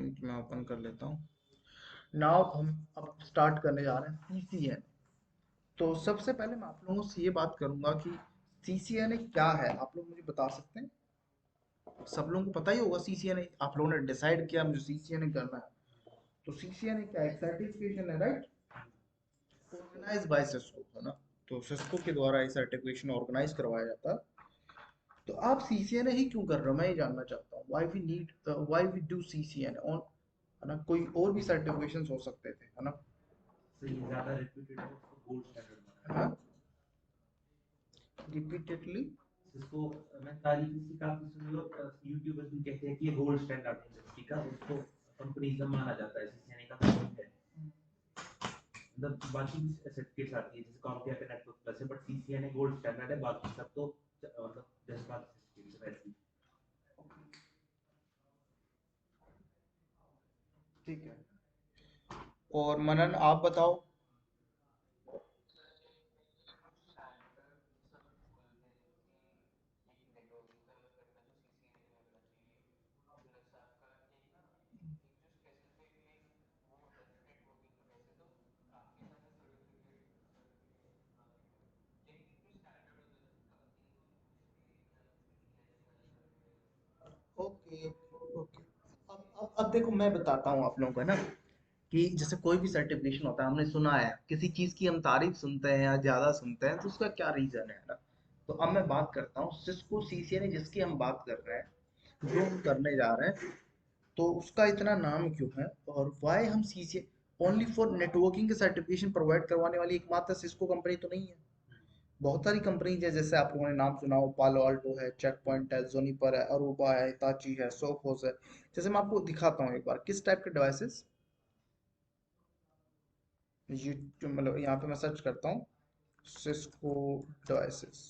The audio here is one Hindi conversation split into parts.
लिंक मैं ओपन कर लेता हूँ। नाउ हम अब स्टार्ट करने जा रहे हैं सीसीएन। तो सबसे पहले मैं आप लोगों से ये बात करूंगा कि सीसीएन क्या है, आप लोग मुझे बता सकते हैं? सब लोगों को पता ही होगा सीसीएन, आप लोगों ने डिसाइड किया मुझे सीसीएन करना है। तो सीसीएन क्या है? सर्टिफिकेशन है, राइट? ऑर्गेनाइज बाय सिस्को, है ना? तो सिस्को के द्वारा ये सर्टिफिकेशन ऑर्गेनाइज करवाया जाता है। तो आप सीसीएन ही क्यों कर रहे हो, मैं ये जानना चाहता हूँ। Why we need, why we do CCN on, है ना? कोई और भी सर्टिफिकेशंस हो सकते थे, है ना? सही ज्यादा रेप्यूटेड है, उसको गोल्ड स्टैंडर्ड माना हाँ, जाता रिपीटेडली। है। जिसको मैं तारीफ इसकी काफी सुनी और यूट्यूबर्स भी कहते हैं कि ये गोल्ड स्टैंडर्ड इंडस्ट्री का, उसको कंपनीज में माना जाता है, सीसीएनए का मेन है। मतलब बाकी भी सर्टिफिकेट्स आती है जैसे कॉम्पिया का नेटवर्क प्लस है, बट सीसीएनए गोल्ड स्टैंडर्ड है, बाकी सब तो मतलब जस्ट बाकी सर्टिफिकेट्स वैसे ही। ठीक है। और मनन आप बताओ। Okay okay. अब देखो मैं बताता हूँ आप लोगों को, है ना, कि जैसे कोई भी सर्टिफिकेशन होता है, हमने सुना है किसी चीज की, हम तारीफ सुनते हैं या ज्यादा सुनते हैं तो उसका क्या रीजन है ना? तो अब मैं बात करता हूँ सिस्को सीसीएन जिसकी हम बात कर रहे हैं, जो हम करने जा रहे हैं, तो उसका इतना नाम क्यों है? और वाई हम सीसीएन ओनली फॉर नेटवर्किंग के सर्टिफिकेशन प्रोवाइड करवाने वाली एकमात्र सिस्को कंपनी तो नहीं है। बहुत सारी कंपनीज है, जैसे आप लोगों ने नाम सुना हो, पालो अल्टो है, चेक पॉइंट है, जोनीपर है, अरूबा है, हिताची है, सोफोस है। जैसे मैं आपको दिखाता हूँ एक बार किस टाइप के डिवाइसेस, ये जो मतलब यहाँ पे मैं सर्च करता हूँ सिस्को डिवाइसेस।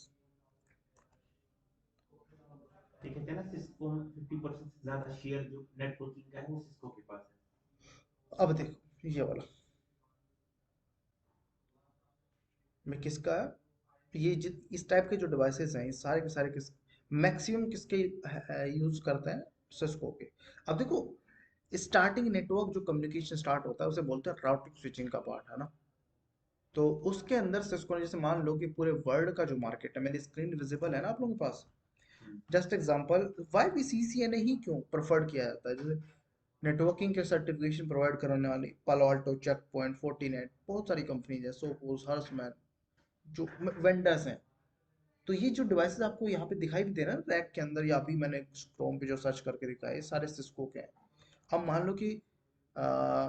ये कहते हैं ना, सिस्को में 50% से ज्यादा शेयर जो नेटवर्किंग का है वो सिस्को के पास है। अब देखो ये वाला, मैं किसका है, ये इस टाइप के जो डिवाइसेस हैं, ये सारे के सारे किस मैक्सिमम किसके यूज करते हैं? सिस्को के। अब देखो, स्टार्टिंग नेटवर्क जो कम्युनिकेशन स्टार्ट होता है उसे बोलते हैं राउटिंग स्विचिंग का पार्ट, है ना? तो उसके अंदर सिस्को ने, जैसे मान लो कि पूरे वर्ल्ड का जो मार्केट है, मेरी स्क्रीन विजिबल है ना आप लोगों के पास? जस्ट एग्जांपल, व्हाई भी सीसीएनए ही क्यों प्रेफर्ड किया जाता है? जैसे नेटवर्किंग के सर्टिफिकेशन प्रोवाइड कराने वाली पालो अल्टो, चेक पॉइंट, फोर्टिनेट, बहुत सारी कंपनीज है, सोफोस, हर्समैन, जो वेंडर्स हैं। तो ये जो डिवाइसेस आपको यहाँ पे दिखाई भी दे रहा है रैक के अंदर, या अभी मैंने क्रोम पे जो सर्च करके दिखाया, ये सारे सिस्को के हैं। अब मान लो कि आ,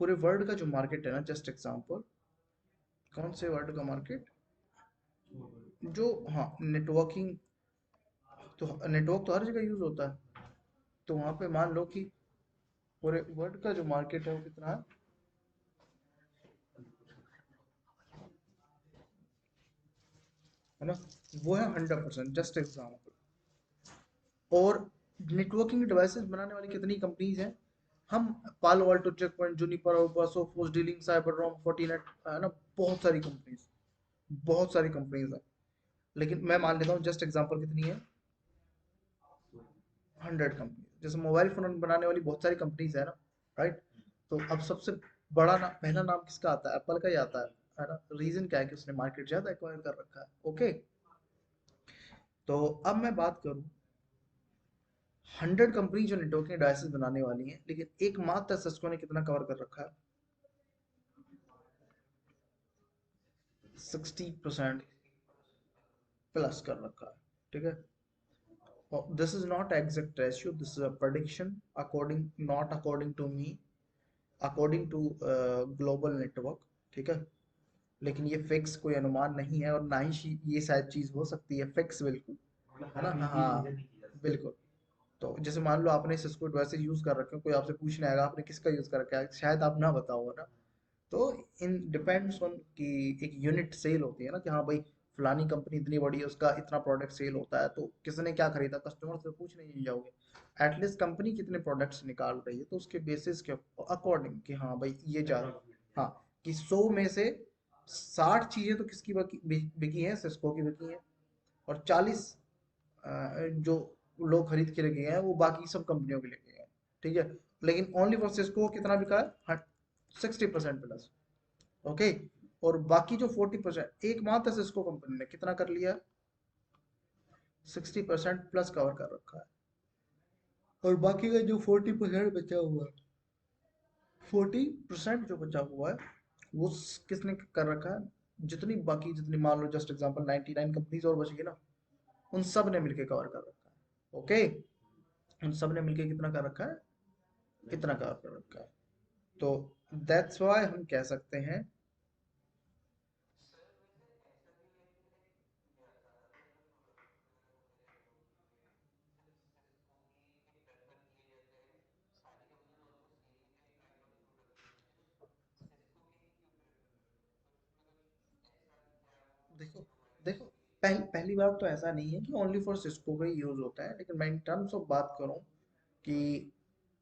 पूरे वर्ल्ड का जो मार्केट है ना, जस्ट एग्जांपल, कौन से वर्ल्ड का मार्केट, जो, हाँ, नेटवर्किंग, तो नेटवर्क तो हर जगह यूज होता है। तो वहां पे मान लो कि पूरे वर्ल्ड का जो मार्केट है वो कितना है ना? वो है 100%, जस्ट एग्जाम्पल। और नेटवर्किंग डिवाइसेस बनाने वाली कितनी कंपनीज हैं? हम Palo Alto, Check Point, Juniper, Sophos, डीलिंग, साइबररॉम, फोर्टिनेट, है ना? बहुत सारी कंपनीज, बहुत सारी कंपनीज हैं। लेकिन मैं मान लेता हूँ जस्ट एग्जांपल कितनी है, 100 कंपनी। जैसे मोबाइल फोन बनाने वाली बहुत सारी कंपनीज है ना, राइट? तो अब सबसे बड़ा नाम, पहला नाम किसका आता है? एप्पल का ही आता है ना? रीजन क्या है कि उसने मार्केट ज्यादा एक्वायर कर रखा है। ओके। तो अब मैं बात करूं, 100 कंपनी जो नेटवर्किंग डिवाइसेस बनाने वाली हैं, लेकिन एकमात्र सिस्को ने कितना कवर कर रखा है? 60% प्लस कर रखा है, ठीक है? This is not exact ratio, this is a prediction, according, not according to me, according to global network, ठीक है? लेकिन ये फिक्स कोई अनुमान नहीं है, और ना ही ये शायद चीज हो सकती है फिक्स, बिल्कुल, मतलब है हर ना? चीज की हाँ, मेजर नहीं की जा सकती। बिल्कुल। तो जैसे मान लो आपने सिस्को डिवाइसेस यूज कर रखे हो, कोई आपसे पूछने आएगा आपने किसका यूज कर रखा है, शायद आप ना बताओ, है ना? तो इन डिपेंड्स ऑन कि एक यूनिट सेल होती है ना, कि हाँ भाई फलानी कंपनी इतनी बड़ी है, उसका इतना प्रोडक्ट सेल होता है, तो किसने क्या खरीदा, कस्टमर से पूछने नहीं जाओगे। एटलीस्ट कंपनी कितने प्रोडक्ट्स निकाल रही है, तो उसके बेसिस के अकॉर्डिंग कि हाँ भाई ये जा, अप्रोक्सीमेटली। हाँ, कि 100 में से 60 चीजें तो किसकी बिकी हैं, सिस्को की बिकी हैं। और 40 जो लोग खरीद के लेके गए हैं वो बाकी सब कंपनियों के लेके गए हैं, ठीक है? लेकिन ओनली फॉर सिस्को कितना बिका है, 60% प्लस। ओके, और बाकी जो 40%, एकमात्र सिस्को कंपनी ने कितना कर लिया, 60% प्लस कवर कर रखा है। और बाकी का जो 40% बचा हुआ है, 40% जो बचा हुआ है वो किसने कर रखा है, जितनी बाकी जितनी मान लो जस्ट एग्जांपल 99 कंपनीज और बची ना, उन सब ने मिलके कवर कर रखा है। ओके, उन सब ने मिलके कितना कर रखा है, इतना कवर कर रखा है। तो दैट्स व्हाई हम कह सकते हैं। देखो देखो, पहली बात तो ऐसा नहीं है कि ओनली फॉर सिस्को का ही यूज होता है, लेकिन मैं इन टर्म्स ऑफ बात करूं कि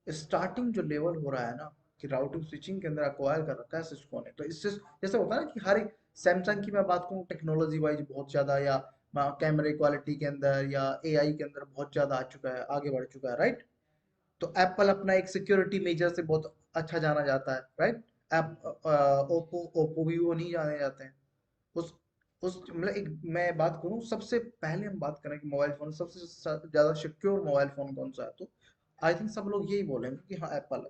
स्टार्टिंग जो लेवल हो रहा है ना, कि राउटिंग स्विचिंग के अंदर अक्वायर कर रखा है सिस्को ने, तो इससे जैसे होता है ना कि हर एक, सैमसंग की मैं बात करूं टेक्नोलॉजी वाइज बहुत ज्यादा, या कैमरे क्वालिटी के अंदर या एआई के अंदर बहुत ज्यादा आ चुका है, आगे बढ़ चुका है, राइट। तो एप्पल अपना एक सिक्योरिटी मेजर से बहुत अच्छा जाना जाता है, राइट। ओप्पो ओप्पो भी वो नहीं जाने जाते हैं। उस मतलब एक मैं बात करूं, सबसे पहले हम बात करें कि मोबाइल फोन सबसे ज्यादा सिक्योर मोबाइल फोन कौन सा है, तो आई थिंक सब लोग यही बोलेंगे कि हाँ एप्पल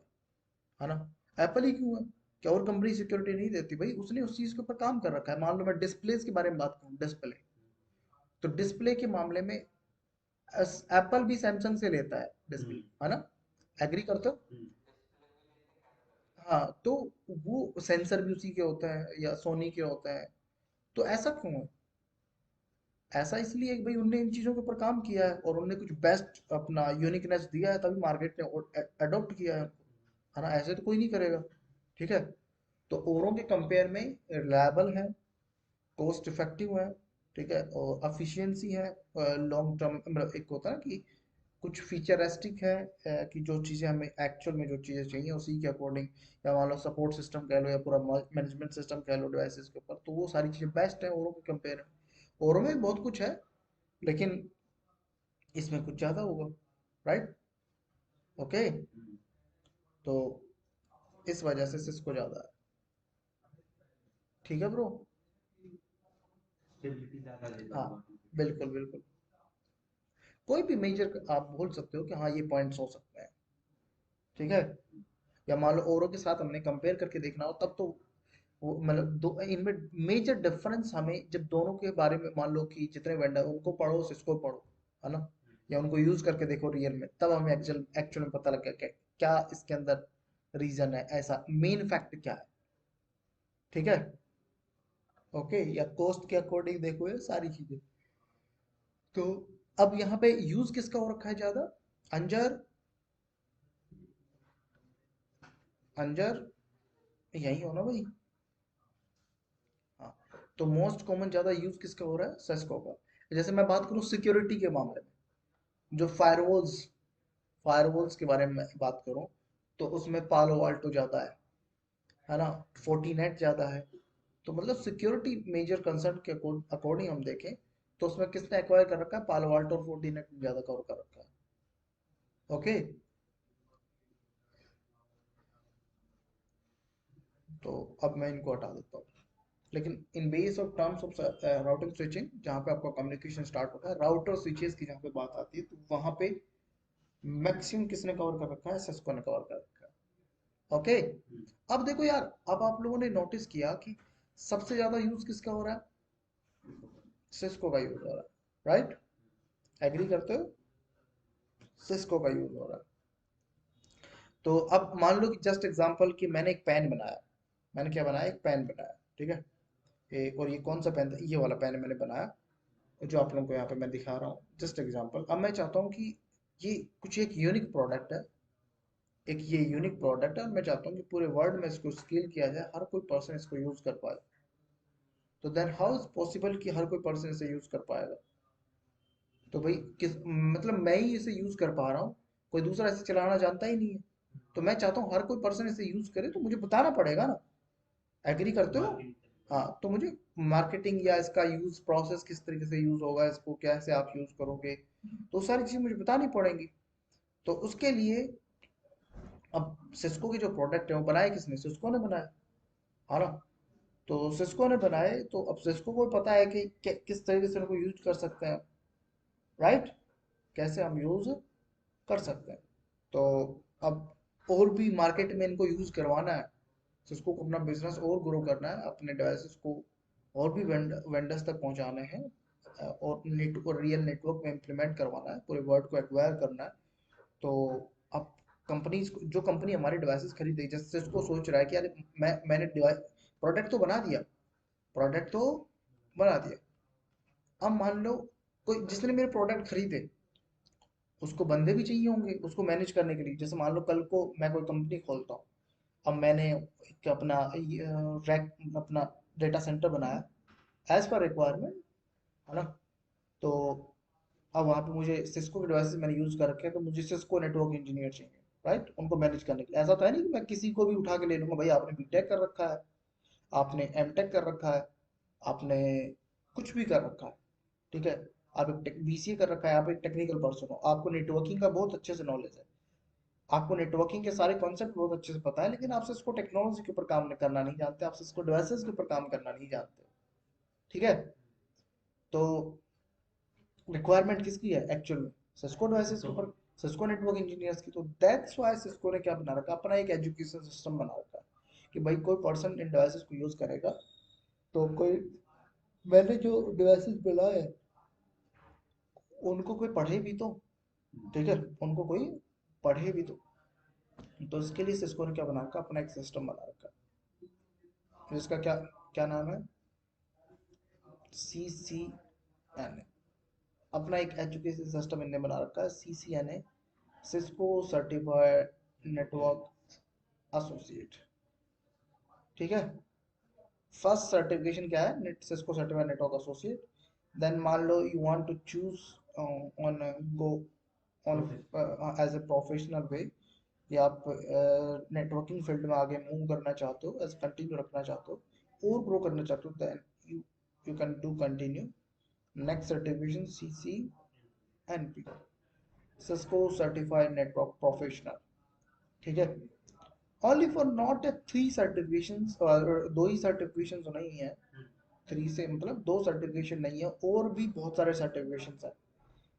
है ना। एप्पल ही क्यों है, क्या और कंपनी सिक्योरिटी नहीं देती, भाई उसने उस चीज के ऊपर काम कर रखा है। मान लो मैं डिस्प्ले के बारे में बात करूं, डिस्प्ले, तो डिस्प्ले के मामले में एप्पल भी सैमसंग से लेता है डिस्प्ले, हम्म, है ना, एग्री करते हो। हम्म, हाँ, तो वो सेंसर भी उसी के होते हैं या सोनी के होते हैं, तो ऐसा क्यों है, ऐसा इसलिए कि भाई उनने इन चीजों के ऊपर काम किया है और उनने कुछ बेस्ट अपना यूनिकनेस दिया है, तभी मार्केट ने अडॉप्ट किया है ना, ऐसे तो कोई नहीं करेगा। ठीक है, तो औरों के कंपेयर में रिलायबल है, कॉस्ट इफेक्टिव है, ठीक है, और एफिशिएंसी है, लॉन्ग टर्म मतलब एक होता है ना कि कुछ फीचरिस्टिक है, कि जो चीज़ें हमें एक्चुअल में जो चीज़ें चाहिए उसी के अकॉर्डिंग, या मान लो सपोर्ट सिस्टम कह लो या पूरा मैनेजमेंट सिस्टम कह लो डिवाइसेस के ऊपर, तो वो सारी चीज़ें बेस्ट है औरों के कंपेयर में। औरों में भी बहुत कुछ है, लेकिन इसमें कुछ ज़्यादा होगा, राइट। ओके, हम्म। तो इस वजह से सिस्को ज़्यादा है। ठीक है ब्रो। स्टेबिलिटी ज्यादा देता हाँ, है बाकी से। बिल्कुल बिल्कुल, कोई भी मेजर आप बोल सकते हो कि हाँ ये पॉइंट्स हो सकते हैं। ठीक है, या मान लो औरों के साथ हमने कंपेयर करके देखना हो तब तो वो मतलब दो इनमें मेजर डिफरेंस हमें जब दोनों के बारे में मान लो कि जितने वेंडर उनको पढ़ो सिस्को पढ़ो, है ना, या उनको यूज करके देखो रियल में, तब हमें एक्चुअल एक्चुअल में पता लगे क्या इसके अंदर रीजन है, ऐसा मेन फैक्ट क्या है। ठीक है, ओके, या कॉस्ट के अकॉर्डिंग देखो ये सारी चीजें। तो अब यहाँ पे यूज किसका हो रखा है ज्यादा, अंजर, अंजर यही हो ना भाई। हाँ, तो मोस्ट कॉमन ज्यादा यूज किसका हो रहा है, सेस्को का। जैसे मैं बात करूँ सिक्योरिटी के मामले में, जो फायरवॉल्स, फायरवॉल्स के बारे में बात करूँ, तो उसमें पालो आल्टो ज्यादा है ना, फोर्टीनेट ज्यादा है। तो मतलब सिक्योरिटी मेजर कंसर्न के अकॉर्डिंग हम देखें, तो उसमें किसने एक्वायर कर रखा है, पालो आल्टो और फोर्टीनेट ज्यादा कवर कर रखा है। ओके, तो अब मैं इनको हटा देता हूँ। लेकिन in base of terms of routing switching, जहाँ पे आपका कम्युनिकेशन स्टार्ट होता है, राउटर स्विचेस की जहाँ पे बात आती है, तो वहां पे मैक्सिमम किसने कवर कर रखा है, सिस्को ने कवर कर रखा है। ओके, हम्म, अब देखो यार, अब आप लोगों ने नोटिस किया कि सबसे ज्यादा यूज किसका हो रहा है, सिस्को का यूज हो रहा है, राइट। एग्री करते हो, सिस्को का यूज हो रहा है। तो अब मान लो कि जस्ट एग्जांपल कि मैंने एक पेन बनाया, मैंने क्या बनाया, एक पेन बनाया, ठीक है। और ये कौन सा पेन था, ये वाला पेन मैंने बनाया, जो आप लोगों को यहाँ पे मैं दिखा रहा हूँ, जस्ट एग्जांपल। अब मैं चाहता हूँ कि ये कुछ एक यूनिक प्रोडक्ट है, एक ये यूनिक प्रोडक्ट है, और मैं चाहता हूँ कि पूरे वर्ल्ड में इसको स्केल किया जाए, हर कोई पर्सन इसको यूज कर पाए। तो देन हाउ इज पॉसिबल कि हर कोई पर्सन इसे यूज कर पाएगा, तो भाई किस मतलब मैं ही इसे यूज कर पा रहा हूँ, कोई दूसरा इसे चलाना जानता ही नहीं है। तो मैं चाहता हूँ हर कोई पर्सन इसे यूज करे, तो मुझे बताना पड़ेगा ना। एग्री करते हो। मार्केटिंग करनी हाँ, पड़ेगी। तो मुझे मार्केटिंग या इसका यूज प्रोसेस किस तरीके से यूज होगा, इसको कैसे आप यूज करोगे, तो सारी चीजें मुझे बतानी पड़ेंगी। तो उसके लिए अब सिस्को के जो प्रोडक्ट है वो बनाए किसने? सिस्को ने बनाया, है ना? तो सिस्को ने बनाए, तो अब सिस्को को पता है कि किस तरीके से उनको यूज कर सकते हैं, राइट? कैसे हम यूज कर सकते हैं। तो अब और भी मार्केट में इनको यूज करवाना है, सिस्को को अपना बिजनेस और ग्रो करना है, अपने डिवाइसेस को और भी वेंडर्स तक पहुंचाने हैं, और और रियल नेटवर्क में इम्प्लीमेंट करवाना है, पूरे वर्ल्ड को एक्वायर करना है। तो अब कंपनीज, जो कंपनी हमारे डिवाइसेस खरीदेगी, जैसे सिस्को सोच रहा है कि यार मैंने डिवाइस, प्रोडक्ट तो बना दिया, प्रोडक्ट तो बना दिया, अब मान लो कोई जिसने मेरे प्रोडक्ट खरीदे, उसको बंदे भी चाहिए होंगे उसको मैनेज करने के लिए। जैसे मान लो कल को मैं कोई कंपनी खोलता हूँ, अब मैंने एक अपना रैक, अपना डेटा सेंटर बनाया एज पर रिक्वायरमेंट, है ना? तो अब वहाँ पे मुझे सिस्को के डिवाइसेस मैंने यूज कर रखे हैं, तो मुझे सिस्को नेटवर्क इंजीनियर चाहिए, राइट? उनको मैनेज करने के लिए। ऐसा तो है नहीं कि मैं किसी को भी उठा के ले लूंगा, भाई आपने बीटेक कर रखा है, आपने एमटेक कर रखा है, आपने कुछ भी कर रखा है, ठीक है, आप एक बीसीए कर रखा है, आप एक टेक्निकल पर्सन हो, आपको नेटवर्किंग का बहुत अच्छे से नॉलेज है, आपको नेटवर्किंग के सारे कॉन्सेप्ट बहुत अच्छे से पता है, लेकिन आप सिर्फ टेक्नोलॉजी के ऊपर काम करना नहीं जानते, आप सिर्फ डिवाइसेस के ऊपर काम करना नहीं जानते, ठीक है? तो रिक्वायरमेंट किसकी है एक्चुअल में? सिस्को डिवाइसेस के तो ऊपर, सिस्को नेटवर्क इंजीनियर्स की। तो दैट्स व्हाई सिस्को ने क्या बना रखा, अपना एक एजुकेशन सिस्टम बना रखा है कि भाई कोई पर्सन इन डिवाइसेस को यूज करेगा, तो कोई, मैंने जो डिवाइसेस बनाए हैं उनको कोई पढ़े भी तो, ठीक है, उनको कोई पढ़े भी तो इसके लिए सिस्को ने क्या बना रखा, अपना एक सिस्टम बना रखा है, जिसका क्या क्या नाम है, CCNA। अपना एक एजुकेशन सिस्टम इनने बना रखा है, CCNA, Cisco certified network associate, ठीक है? फर्स्ट सर्टिफिकेशन क्या है? Net Cisco certified network associate. Then मान लो you want to choose on go on profess as a professional way, या आप नेटवर्किंग फील्ड में आगे मूव करना चाहते हो, एज कंटिन्यू रखना चाहते हो और ग्रो करना चाहते हो, then you you can do continue. Next certification CCNP, Cisco certified network professional, ठीक है? Only for not a three certifications, दो ही सर्टिफिकेशंस नहीं है, थ्री से मतलब दो सर्टिफिकेशन नहीं है, और भी बहुत सारे सर्टिफिकेशंस हैं,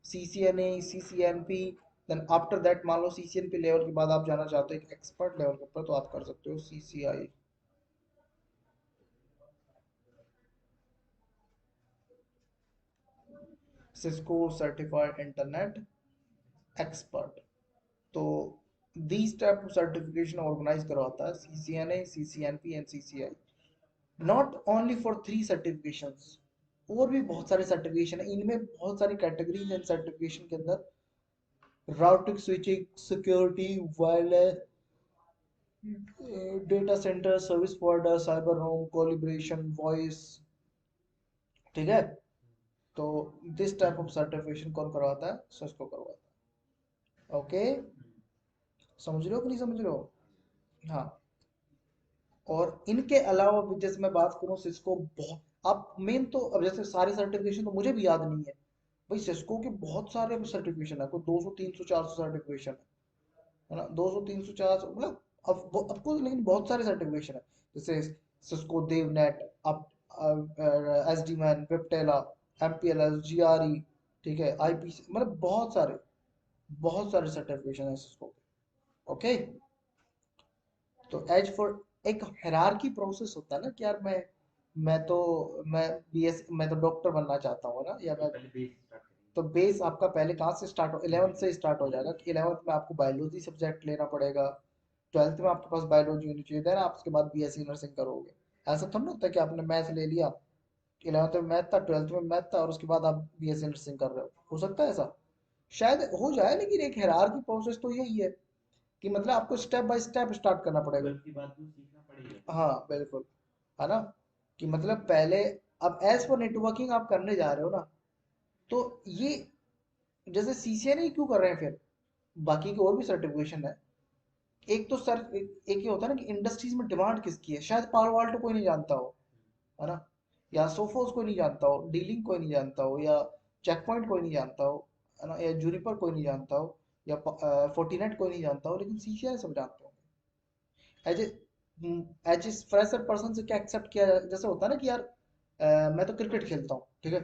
CCNA, CCNP। Then after that मान लो CCNP लेवल के बाद आप जाना चाहते हो एक एक्सपर्ट लेवल के ऊपर, तो आप कर सकते हो CCI, Cisco certified internet expert. तो these type of certification organise करवाता है CCNA, CCNP and CCI। Not only for three certifications, और भी बहुत सारे सर्टिफिकेशन है, इनमें बहुत सारी कैटेगरीज हैं सर्टिफिकेशन के अंदर, routing, switching, security, wireless, data centre, service provider, cyber home, calibration, voice, ठीक है? तो दिस टाइप ऑफ सर्टिफिकेशन कौन करवाता है? सिस्को करवाता है, ओके? समझ रहे हो कि नहीं समझ रहे हो? हाँ। और इनके अलावा भी जैसे मैं बात करूँ, सिस्को बहुत, अब मेन तो अब जैसे सारे सर्टिफिकेशन तो मुझे भी याद नहीं है भाई, सिस्को के बहुत सारे सर्टिफिकेशन है, कोई 200 300 400 सर्टिफिकेशन है ना? 200 300 400 मतलब, अब को लेकिन बहुत सारे सर्टिफिकेशन है, जैसे सिस्को देवनेट, अब SD मैन, वेबटेला, MPLS, GRE, ठीक है, IPC, मतलब बहुत सारे सर्टिफिकेशन है सिस्को के, ओके? तो एज फॉर एक हायरार्की प्रोसेस होता है ना कि यार मैं BS, मैं तो डॉक्टर बनना चाहता हूँ ना, या तो मैं, पहले बेस स्टार्ट तो बेस आपका पहले कहाँ से स्टार्ट हो, करेंगे। 11th से स्टार्ट हो जाएगा कि 11th में आपको बायोलॉजी सब्जेक्ट लेना पड़ेगा, 12th में आपके पास बायोलॉजी होनी चाहिए, देन आप उसके बाद BSc नर्सिंग करोगे। ऐसा थोड़ा ना होता है कि आपने मैथ ले लिया, 11th में मैथ था, 12th में मैथ था, और उसके बाद आप BSc नर्सिंग कर रहे हो सकता है ऐसा? शायद हो जाए, लेकिन एक हायरार्की प्रोसेस तो यही है कि मतलब आपको स्टेप बाय स्टेप स्टार्ट करना पड़ेगा। 12th के बाद तो सीखना पड़ेगा। हाँ बिल्कुल, है ना? कि मतलब पहले, अब एज पर नेटवर्किंग आप करने जा रहे हो ना, तो ये जैसे CCNA क्यों कर रहे हैं फिर, बाकी के और भी सर्टिफिकेशन है, एक तो सर एक ये होता है ना कि इंडस्ट्रीज में डिमांड किसकी है, शायद पालो अल्टो कोई नहीं जानता हो, है ना? या सोफोस कोई नहीं जानता हो, डीलिंग कोई नहीं जानता हो, या चेक पॉइंट कोई नहीं जानता हो, है ना? या जूनिपर कोई नहीं जानता हो, या फोर्टीनेट कोई नहीं जानता हो, लेकिन सीसीएनए सब जानते हो। As a as a fresher person से क्या एक्सेप्ट किया जैसे होता है ना कि यार मैं तो क्रिकेट खेलता हूँ, ठीक है,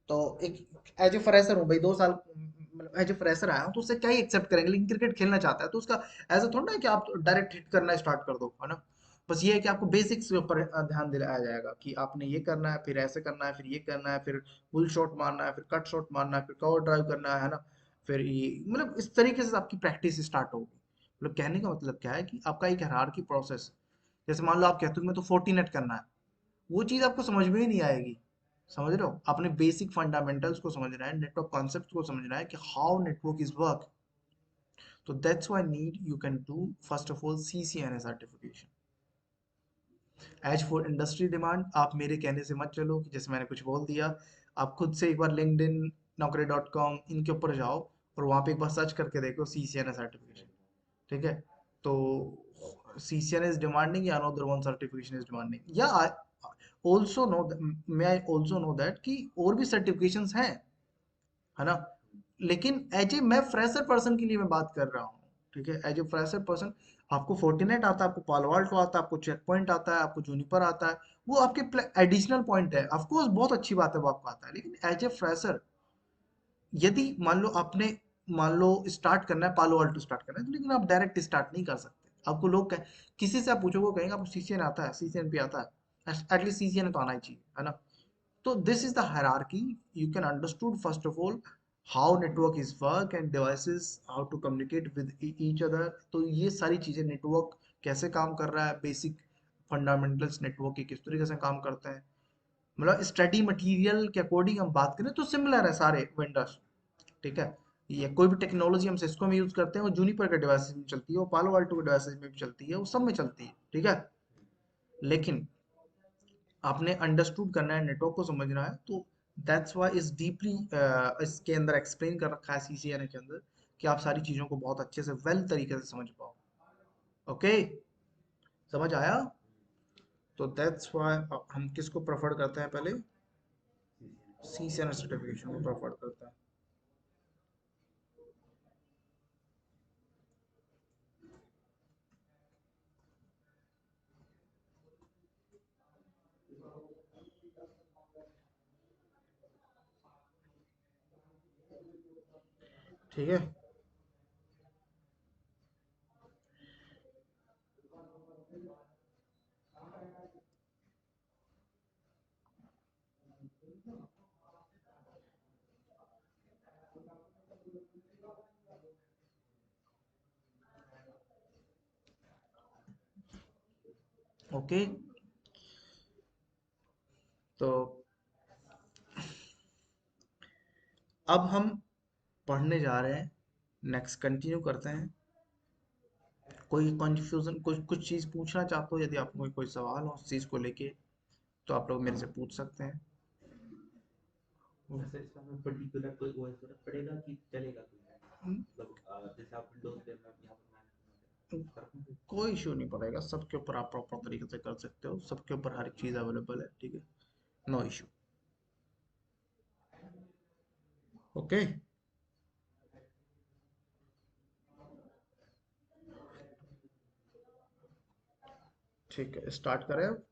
तो एक एज ए फ्रेशर हूँ भाई, 2 साल मतलब एज ए फ्रेशर आया हूँ, तो उससे क्या ही एक्सेप्ट करेंगे, लेकिन क्रिकेट खेलना चाहता है तो उसका ऐसा थोड़ा ना है कि आप डायरेक्ट हिट करना स्टार्ट कर दो, है ना। बस ये है कि आपको बेसिक्स के ऊपर ध्यान दिलाया जाएगा कि आपने ये करना है, फिर ऐसे करना है, फिर ये करना है, फिर पुल शॉट मारना है, फिर कट शॉट मारना है, फिर कवर ड्राइव करना है ना। फिर ये मतलब इस तरीके से आपकी प्रैक्टिस स्टार्ट होगी। मतलब कहने का मतलब क्या है कि आपका एक हायरार्की प्रोसेस, जैसे मान लो आप कहते हो कि मैं तो 40 नेट करना है, वो चीज़ आपको समझ में ही नहीं आएगी। समझ रहे हो, आपने बेसिक फंडामेंटल्स को समझना है, नेटवर्क कॉन्सेप्ट को समझना है कि हाउ नेटवर्क इज वर्क। तो that's why need you can do first of all CCNA certification. As for industry demand, आप मेरे कहने से मत चलो कि जैसे मैंने कुछ बोल दिया। आप खुद से एक बार लिंक्डइन, naukri.com इनके ऊपर जाओ और वहाँ पे एक बार सर्च करके देखो सीसीएनए सर्टिफिकेशन, ठीक है। तो CCNA is demanding या another one certification is demanding, yeah I also know may I also know that कि और भी certifications हैं, है ना। लेकिन एज ए मैं फ्रेशर पर्सन के लिए मैं बात कर रहा हूँ, ठीक है। एज ए फ्रेशर पर्सन आपको फोर्टिनेट आता है, आपको पालो अल्टो आता है, आपको चेक पॉइंट आता है, आपको जूनिपर आता है, वो आपके एडिशनल पॉइंट है, ऑफ कोर्स बहुत अच्छी बात है वो आपको आता है, लेकिन एज ए फ्रेशर यदि मान लो आपने, मान लो स्टार्ट करना है, पालो अल्टो स्टार्ट करना है, तो लेकिन आप डायरेक्ट स्टार्ट नहीं कर सकते। आपको लोग किसी से आप पूछोगे वो कहेंगे आपको सीसीएन आता है, सीसीएन भी आता है, एटलीस्ट सीसीएन तो आना ही चाहिए, है ना। तो this is the hierarchy. You can understood first of all how network is work and devices how to communicate with each other। तो ये सारी चीजें, नेटवर्क कैसे काम कर रहा है, बेसिक फंडामेंटल्स नेटवर्क के किस तरीके से काम करते हैं, मतलब स्टडी मटेरियल के अकॉर्डिंग हम बात करें तो सिमिलर है सारे वेंडर्स, ठीक है। ये कोई भी टेक्नोलॉजी हम सिस्को में यूज करते हैं वो जूनिपर के डिवाइसेस में चलती है, वो पालो अल्टो के डिवाइसेस में भी चलती है, वो सब में चलती है, ठीक है। लेकिन आपने अंडरस्टूड करना है, नेटवर्क को समझना है, तो दैट्स व्हाई इस डीपली इसके अंदर एक्सप्लेन कर रखा है सीसीएनए के अंदर, कि आप सारी चीजों को बहुत अच्छे से वेल तरीके से समझ पाओ। ओके, समझ आया। तो दैट्स व्हाई हम किसको प्रेफर करते हैं पहले, सीसीएनए सर्टिफिकेशन को प्रेफर करते हैं। ठीक है। ओके, तो अब हम पढ़ने जा रहे हैं, नेक्स्ट कंटिन्यू करते हैं। कोई कंफ्यूजन, कुछ कुछ चीज़ पूछना चाहते हो, यदि आपको कोई सवाल हो उस चीज़ को लेके, तो आप लोग मेरे से पूछ सकते हैं। जैसे इसका हमें पर्टिकुलर कोई ओएस जरूरत पड़ेगा कि चलेगा कोई भी? हम्म, मतलब जैसे आप विंडोज पे मैं यहाँ पर मैनेज कर रहा हूँ। कोई इशू नहीं पड़ेगा, सबके ऊपर आप प्रॉपर तरीके से कर सकते हो, सबके ऊपर हर एक चीज़ अवेलेबल है, ठीक है, नो इशू। ओके, ठीक है, स्टार्ट करें अब।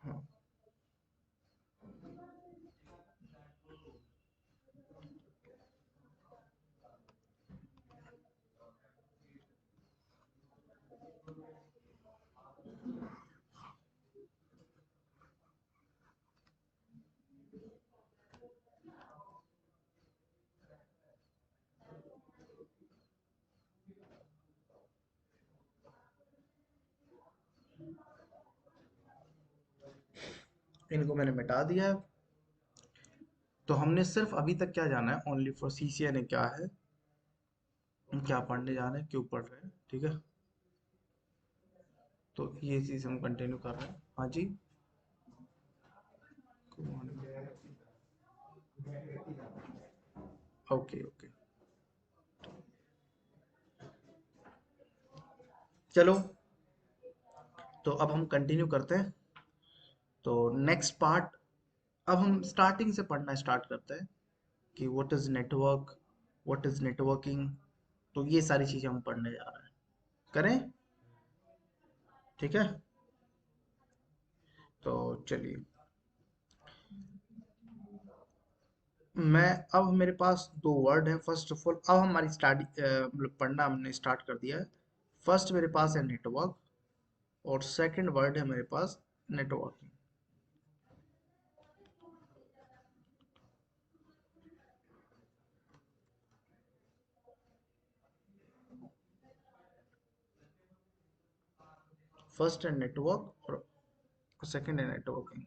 हाँ, इनको मैंने मिटा दिया है। तो हमने सिर्फ अभी तक क्या जाना है, ओनली फॉर सीसीएनए क्या है, क्या पढ़ने जा रहे हैं, क्यों पढ़ रहे हैं, ठीक है। तो ये चीज़ हम कंटिन्यू कर रहे हैं, हाँ जी। ओके ओके, चलो, तो अब हम कंटिन्यू करते हैं। तो नेक्स्ट पार्ट, अब हम स्टार्टिंग से पढ़ना स्टार्ट करते हैं कि what is network, what is networking. तो ये सारी चीजें हम पढ़ने जा रहे हैं, करें? ठीक है, तो चलिए। मैं अब मेरे पास दो वर्ड है। फर्स्ट ऑफ ऑल, अब हमारी स्टडी मतलब पढ़ना हमने स्टार्ट कर दिया है। फर्स्ट मेरे पास है नेटवर्क, और सेकंड वर्ड है मेरे पास नेटवर्किंग। फर्स्ट है नेटवर्क और सेकंड है नेटवर्किंग।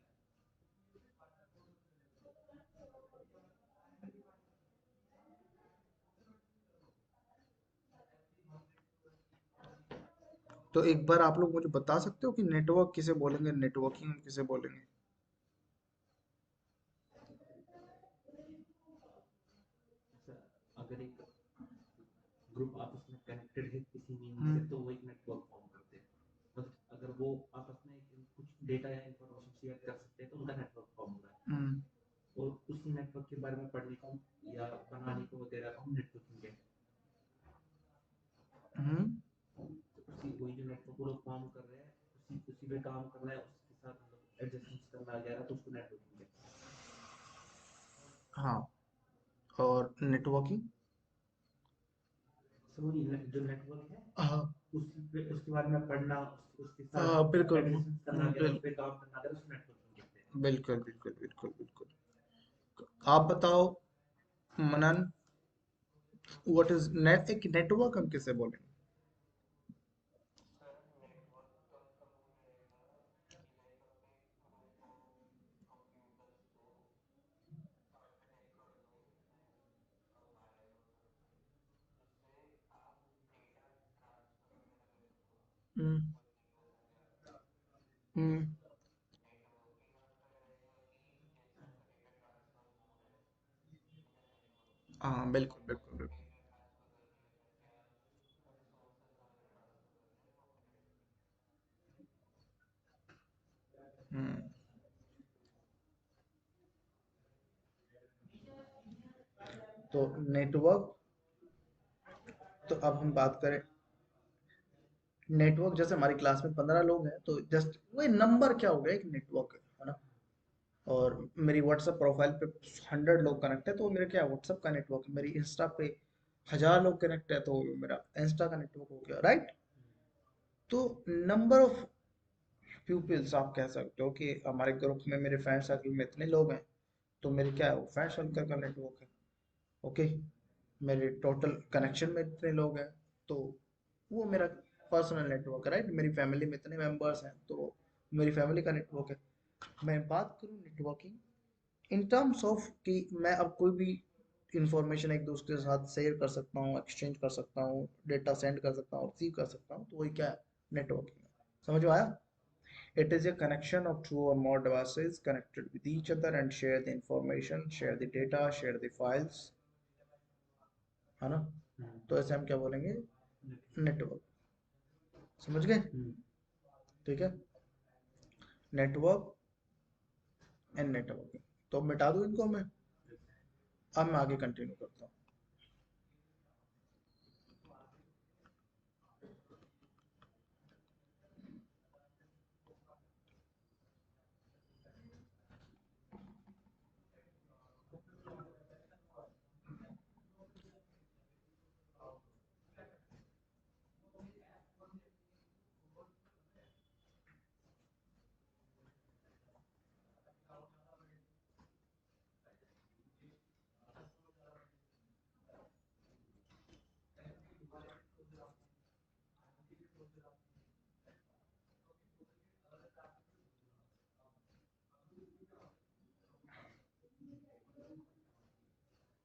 तो एक बार आप लोग मुझे बता सकते हो कि नेटवर्क किसे बोलेंगे, नेटवर्किंग किसे बोलेंगे? जैसा अगर एक ग्रुप आपस में कनेक्टेड है किसी मीनिंग से, हम्म। तो वो एक नेटवर्क फॉर्म करते हैं। बट अगर वो आपस में कुछ डेटा या इंफॉर्मेशन शेयर कर सकते हैं, तो उनका नेटवर्क फॉर्म हो रहा हम्म। है। और उसी नेटवर्क के बारे में पढ़ने को या बनाने को वगैरह को हम नेटवर्किंग कहते हम्म। हैं। तो उसी वही जो नेटवर्क वो लोग फॉर्म कर रहे हैं, उसी उसी पे काम करना है, उसके साथ मतलब एडजस्टमेंट करना वगैरह, तो उसको नेटवर्किंग कहते हैं। हाँ, और नेटवर्किंग? तो वही जो नेटवर्क है, हाँ। उसी पे उसके बारे में पढ़ना, उसके साथ हाँ, बिल्कुल। एडजस्टमेंट करना वगैरह, बिल, उस पे काम करना वगैरह, उसको नेटवर्किंग कहते हैं। बिल्कुल बिल्कुल बिल्कुल बिल्कुल। आप बताओ मनन, व्हाट इज नेट, एक नेटवर्क हम किसे बोलेंगे? हम्म। हम्म। हाँ, बिल्कुल बिल्कुल बिल्कुल। हम्म। तो नेटवर्क, तो अब हम बात करें नेटवर्क। जैसे हमारी क्लास में 15 लोग हैं, तो जस्ट वही नंबर क्या हो गया, एक नेटवर्क है ना। और मेरी व्हाट्सएप प्रोफाइल पे 100 लोग कनेक्ट है, तो वो मेरा क्या, व्हाट्सएप का नेटवर्क है। मेरी इंस्टा पे 1000 लोग कनेक्ट है, तो वो मेरा इंस्टा का नेटवर्क हो गया, राइट। तो नंबर ऑफ पीपल्स आप कह सकते हो कि हमारे ग्रुप में, मेरे फ्रेंड सर्कल में इतने लोग हैं, तो मेरे क्या है, वो फ्रेंड सर्कल का नेटवर्क है। ओके, मेरे टोटल कनेक्शन में इतने लोग हैं, तो वो मेरा पर्सनल नेटवर्क है, राइट। मेरी फैमिली में इतने मेंबर्स हैं, तो मेरी फैमिली का नेटवर्क है। मैं बात करूँ नेटवर्किंग इन टर्म्स ऑफ कि मैं अब कोई भी इंफॉर्मेशन एक दूसरे के साथ शेयर कर सकता हूँ, एक्सचेंज कर सकता हूँ, डेटा सेंड कर सकता हूँ, रिसीव कर सकता हूँ, तो वही क्या है, नेटवर्किंग है। समझ में आया? It is a connection of two or more devices connected with each other and share the information, share the data, share the files, है ना। तो ऐसे हम क्या बोलेंगे, नेटवर्क। समझ गए? ठीक है, नेटवर्क एंड नेटवर्किंग। तो मिटा दूं इनको मैं, अब मैं आगे कंटिन्यू करता हूँ।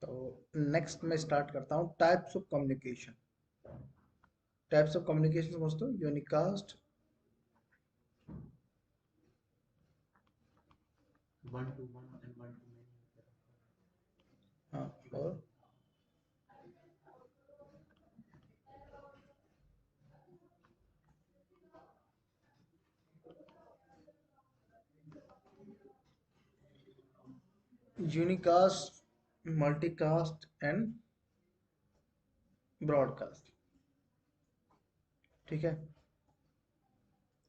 तो नेक्स्ट मैं स्टार्ट करता हूँ, types of communication. Types of communication समझते हो, unicast. One two one and one two many. हाँ, और यूनिकास्ट, मल्टीकास्ट एंड ब्रॉडकास्ट। ठीक है,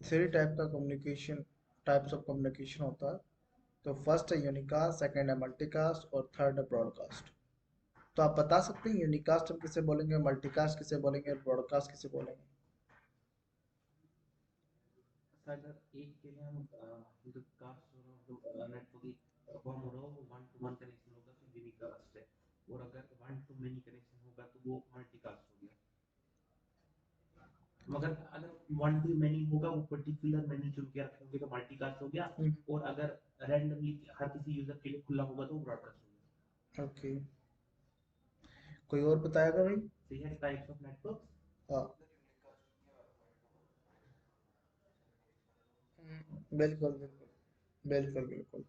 थ्री टाइप का कम्युनिकेशन, टाइप्स ऑफ कम्युनिकेशन होता है। तो फर्स्ट है यूनिकास्ट, सेकंड है मल्टीकास्ट और थर्ड है ब्रॉडकास्ट। तो आप बता सकते हैं यूनिकास्ट हम किसे बोलेंगे, मल्टीकास्ट किसे बोलेंगे, ब्रॉडकास्ट किसे बोलेंगे? अगर एक के लिए हम जो कास्ट हो रहा हो नेटवर्क फॉर्म हो रहा हो वो वन टू वन कनेक्शन होगा तो यूनिकास्ट है, और अगर वन टू मेनी कनेक्शन होगा तो वो मल्टीकास्ट हो गया। मगर अगर वन टू मेनी होगा वो पर्टिकुलर मेनी चुन के रखेंगे तो मल्टीकास्ट हो गया, और अगर रैंडमली हर किसी यूजर के लिए खुला होगा तो वो ब्रॉडकास्ट हो गया। ओके, कोई और बताएगा भाई? तो ये टाइप्स ऑफ नेटवर्क। हाँ, बिल्कुल बिल्कुल, बिल्कुल बिल्कुल।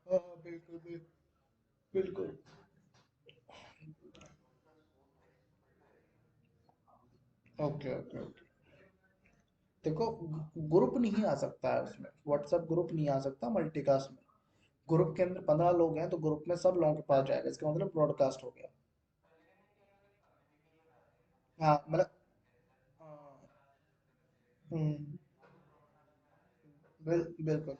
हाँ हाँ, बिल्कुल बिल्कुल बिल्कुल। Okay okay okay. देखो, ग्रुप नहीं आ सकता है उसमें, व्हाट्सएप ग्रुप नहीं आ सकता मल्टीकास्ट में। ग्रुप के अंदर 15 लोग हैं तो ग्रुप में सब लोगों के पास जाएगा, इसका मतलब ब्रॉडकास्ट हो गया। हाँ मतलब, हाँ, हम्म, बिल्कुल।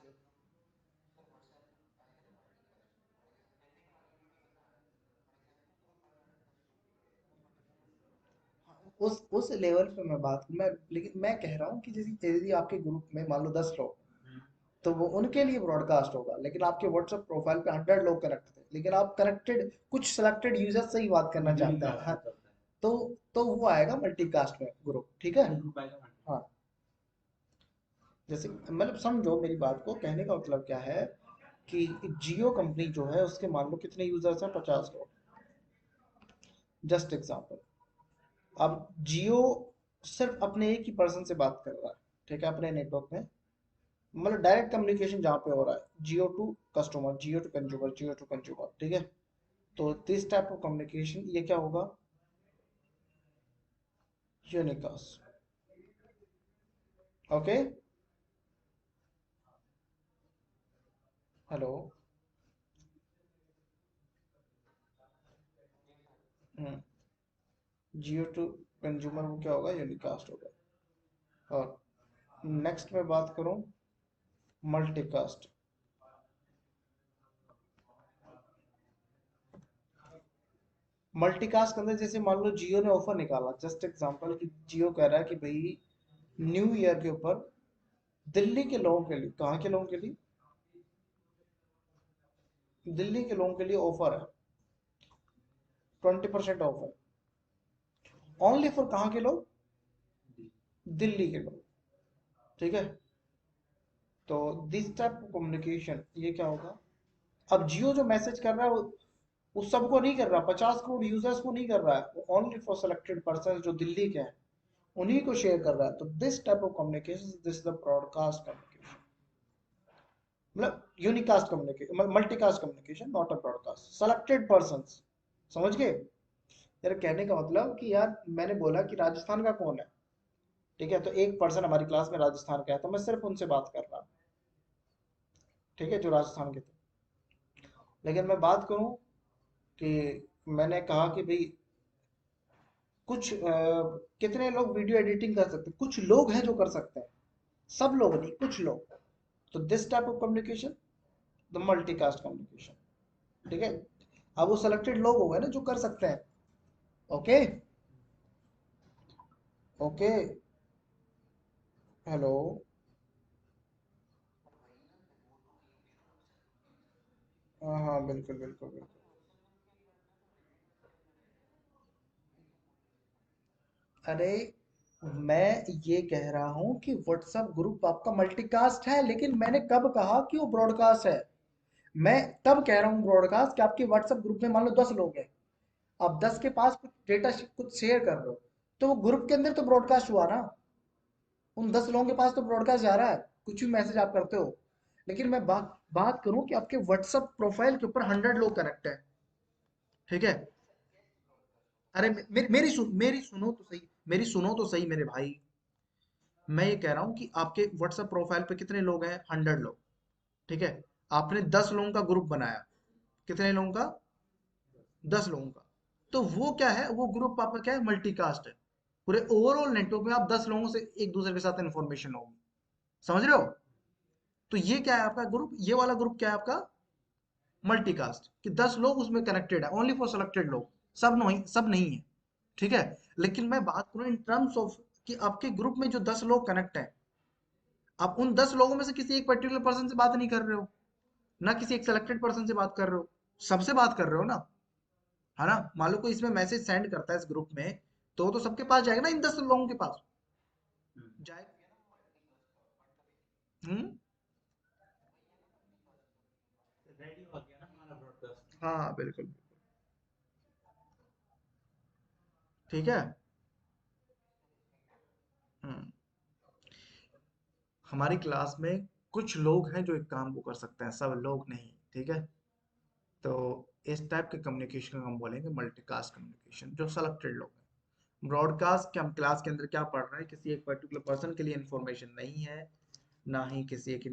उस लेवल पे मैं बात मैं, लेकिन मैं कह रहा हूँ कि जैसे यदि आपके ग्रुप में मान लो 10 लोग, तो वो उनके लिए ब्रॉडकास्ट होगा। लेकिन आपके व्हाट्सएप प्रोफाइल पे 100 लोग कनेक्ट थे, लेकिन आप कनेक्टेड कुछ सिलेक्टेड यूजर से ही बात करना चाहते हैं, हाँ, तो वो आएगा मल्टीकास्ट में ग्रुप। ठीक है, हाँ। जैसे मतलब समझो मेरी बात को, कहने का मतलब क्या है कि जियो कंपनी जो है उसके मान लो कितने यूजर्स हैं, 50 लोग, जस्ट एग्जांपल। अब जियो सिर्फ अपने एक ही पर्सन से बात कर रहा है, ठीक है, अपने नेटवर्क में, मतलब डायरेक्ट कम्युनिकेशन जहाँ पे हो रहा है, Jio to customer, Jio to consumer, Jio to consumer, ठीक है। तो दिस टाइप ऑफ कम्युनिकेशन ये क्या होगा, unicast. Okay, hello, Jio to consumer वो क्या होगा, यूनिकास्ट होगा। और नेक्स्ट में बात करूं, मल्टीकास्ट। मल्टीकास्ट के अंदर जैसे मान लो जियो ने ऑफर निकाला, जस्ट एग्जांपल, कि जियो कह रहा है कि भाई न्यू ईयर के ऊपर दिल्ली के लोगों के लिए, कहाँ के लोगों के लिए, दिल्ली के लोगों के लिए ऑफर है, 20% ऑफ है, ओनली फॉर कहाँ के लोग, दिल्ली के लोग, ठीक है। तो दिस टाइप ऑफ कम्युनिकेशन ये क्या होगा, अब जियो जो मैसेज कर रहा है वो उस सबको नहीं कर रहा, 50 करोड़ यूजर्स को नहीं कर रहा है, वो ओनली फॉर सेलेक्टेड पर्सन जो दिल्ली के हैं उन्हीं को शेयर कर रहा है। तो this type of communication, this the broadcast communication, मतलब unicast communication, multicast communication, not a broadcast, selected person. समझ गए यार, कहने का मतलब कि यार मैंने बोला कि राजस्थान का कौन है, ठीक है, तो एक पर्सन हमारी क्लास में राजस्थान का है, तो मैं सिर्फ उनसे बात कर रहा हूँ, ठीक है, जो राजस्थान के थे। लेकिन मैं बात करूं कि मैंने कहा कि भाई कुछ कितने लोग वीडियो एडिटिंग कर सकते हैं, कुछ लोग हैं जो कर सकते हैं, सब लोग नहीं, कुछ लोग। तो this type of communication, the multicast communication, ठीक है। अब वो सिलेक्टेड लोग हो गए ना जो कर सकते हैं। ओके, ओके, हेलो, हाँ हाँ, बिल्कुल बिल्कुल बिल्कुल। अरे, मैं ये कह रहा हूं कि व्हाट्सएप ग्रुप आपका मल्टीकास्ट है, लेकिन मैंने कब कहा कि वो ब्रॉडकास्ट है? मैं तब कह रहा हूँ ब्रॉडकास्ट कि आपके व्हाट्सएप ग्रुप में मान लो 10 लोग हैं, आप 10 के पास कुछ डेटा कुछ शेयर कर रहे हो, तो वो ग्रुप के अंदर तो ब्रॉडकास्ट हुआ ना, उन 10 लोगों के पास तो ब्रॉडकास्ट जा रहा है, कुछ भी मैसेज आप करते हो। लेकिन मैं बात बात करूं कि आपके व्हाट्सएप प्रोफाइल के ऊपर 100 लोग कनेक्ट है, ठीक है। अरे मेरी सुनो तो सही, मेरी सुनो तो सही मेरे भाई। मैं ये कह रहा हूँ कि आपके व्हाट्सएप प्रोफाइल पे कितने लोग हैं, 100 लोग, ठीक है। आपने 10 लोगों का ग्रुप बनाया, कितने लोगों का, 10 लोगों का, तो वो क्या है, वो ग्रुप आपका क्या है, मल्टीकास्ट है। पूरे ओवरऑल नेटवर्क में आप 10 लोगों से एक दूसरे के साथ इंफॉर्मेशन होगी। समझ रहे हो? तो ये क्या है आपका ग्रुप, ये वाला ग्रुप क्या है आपका, मल्टीकास्ट, कि 10 लोग उसमें कनेक्टेड है, ओनली फॉर सेलेक्टेड लोग, सब नहीं है। ठीक है। लेकिन मैं बात करूं इन टर्म्स ऑफ कि आपके ग्रुप में जो 10 लोग कनेक्ट हैं, आप उन 10 लोगों में से किसी एक पर्टिकुलर पर्सन से बात नहीं कर रहे हो, ना किसी एक सेलेक्टेड पर्सन से बात कर रहे हो, सबसे बात कर रहे हो ना, है ना? मान लो कोई इसमें मैसेज सेंड करता है इस ग्रुप में, तो वो तो सबके पास जाएगा ना, इन 10 लोगों के पास जाएगा। हम्म। रेडी हो गया ना हमारा ब्रॉडकास्ट। हाँ बिल्कुल। ठीक है। हम्म। हमारी क्लास में कुछ लोग हैं जो एक काम को कर सकते हैं, सब लोग नहीं। ठीक है। तो इस टाइप के कम्युनिकेशन को हम बोलेंगे मल्टीकास्ट कम्युनिकेशन, जो सेलेक्टेड लोग हैं। ब्रॉडकास्ट के हम क्लास के अंदर क्या पढ़ रहे हैं, किसी एक पर्टिकुलर पर्सन के लिए इंफॉर्मेशन नहीं है, ना ही किसी एक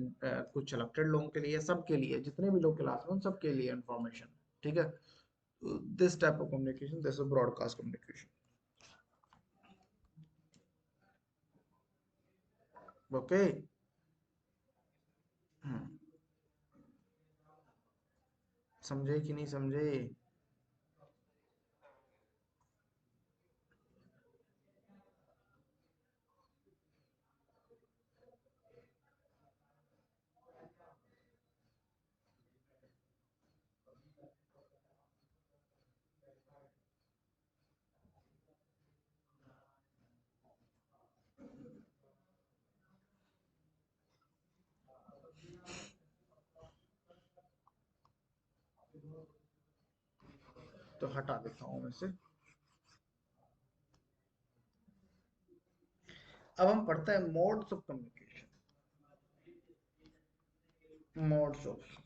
कुछ सेलेक्टेड लोगों के लिए, सबके लिए, जितने भी लोग क्लास में उन सबके लिए इंफॉर्मेशन। ठीक है। This type of communication, this is broadcast communication. Okay. समझे कि नहीं समझे? तो हटा देता हूँ मैं से। अब हम पढ़ते हैं modes of communication. Modes of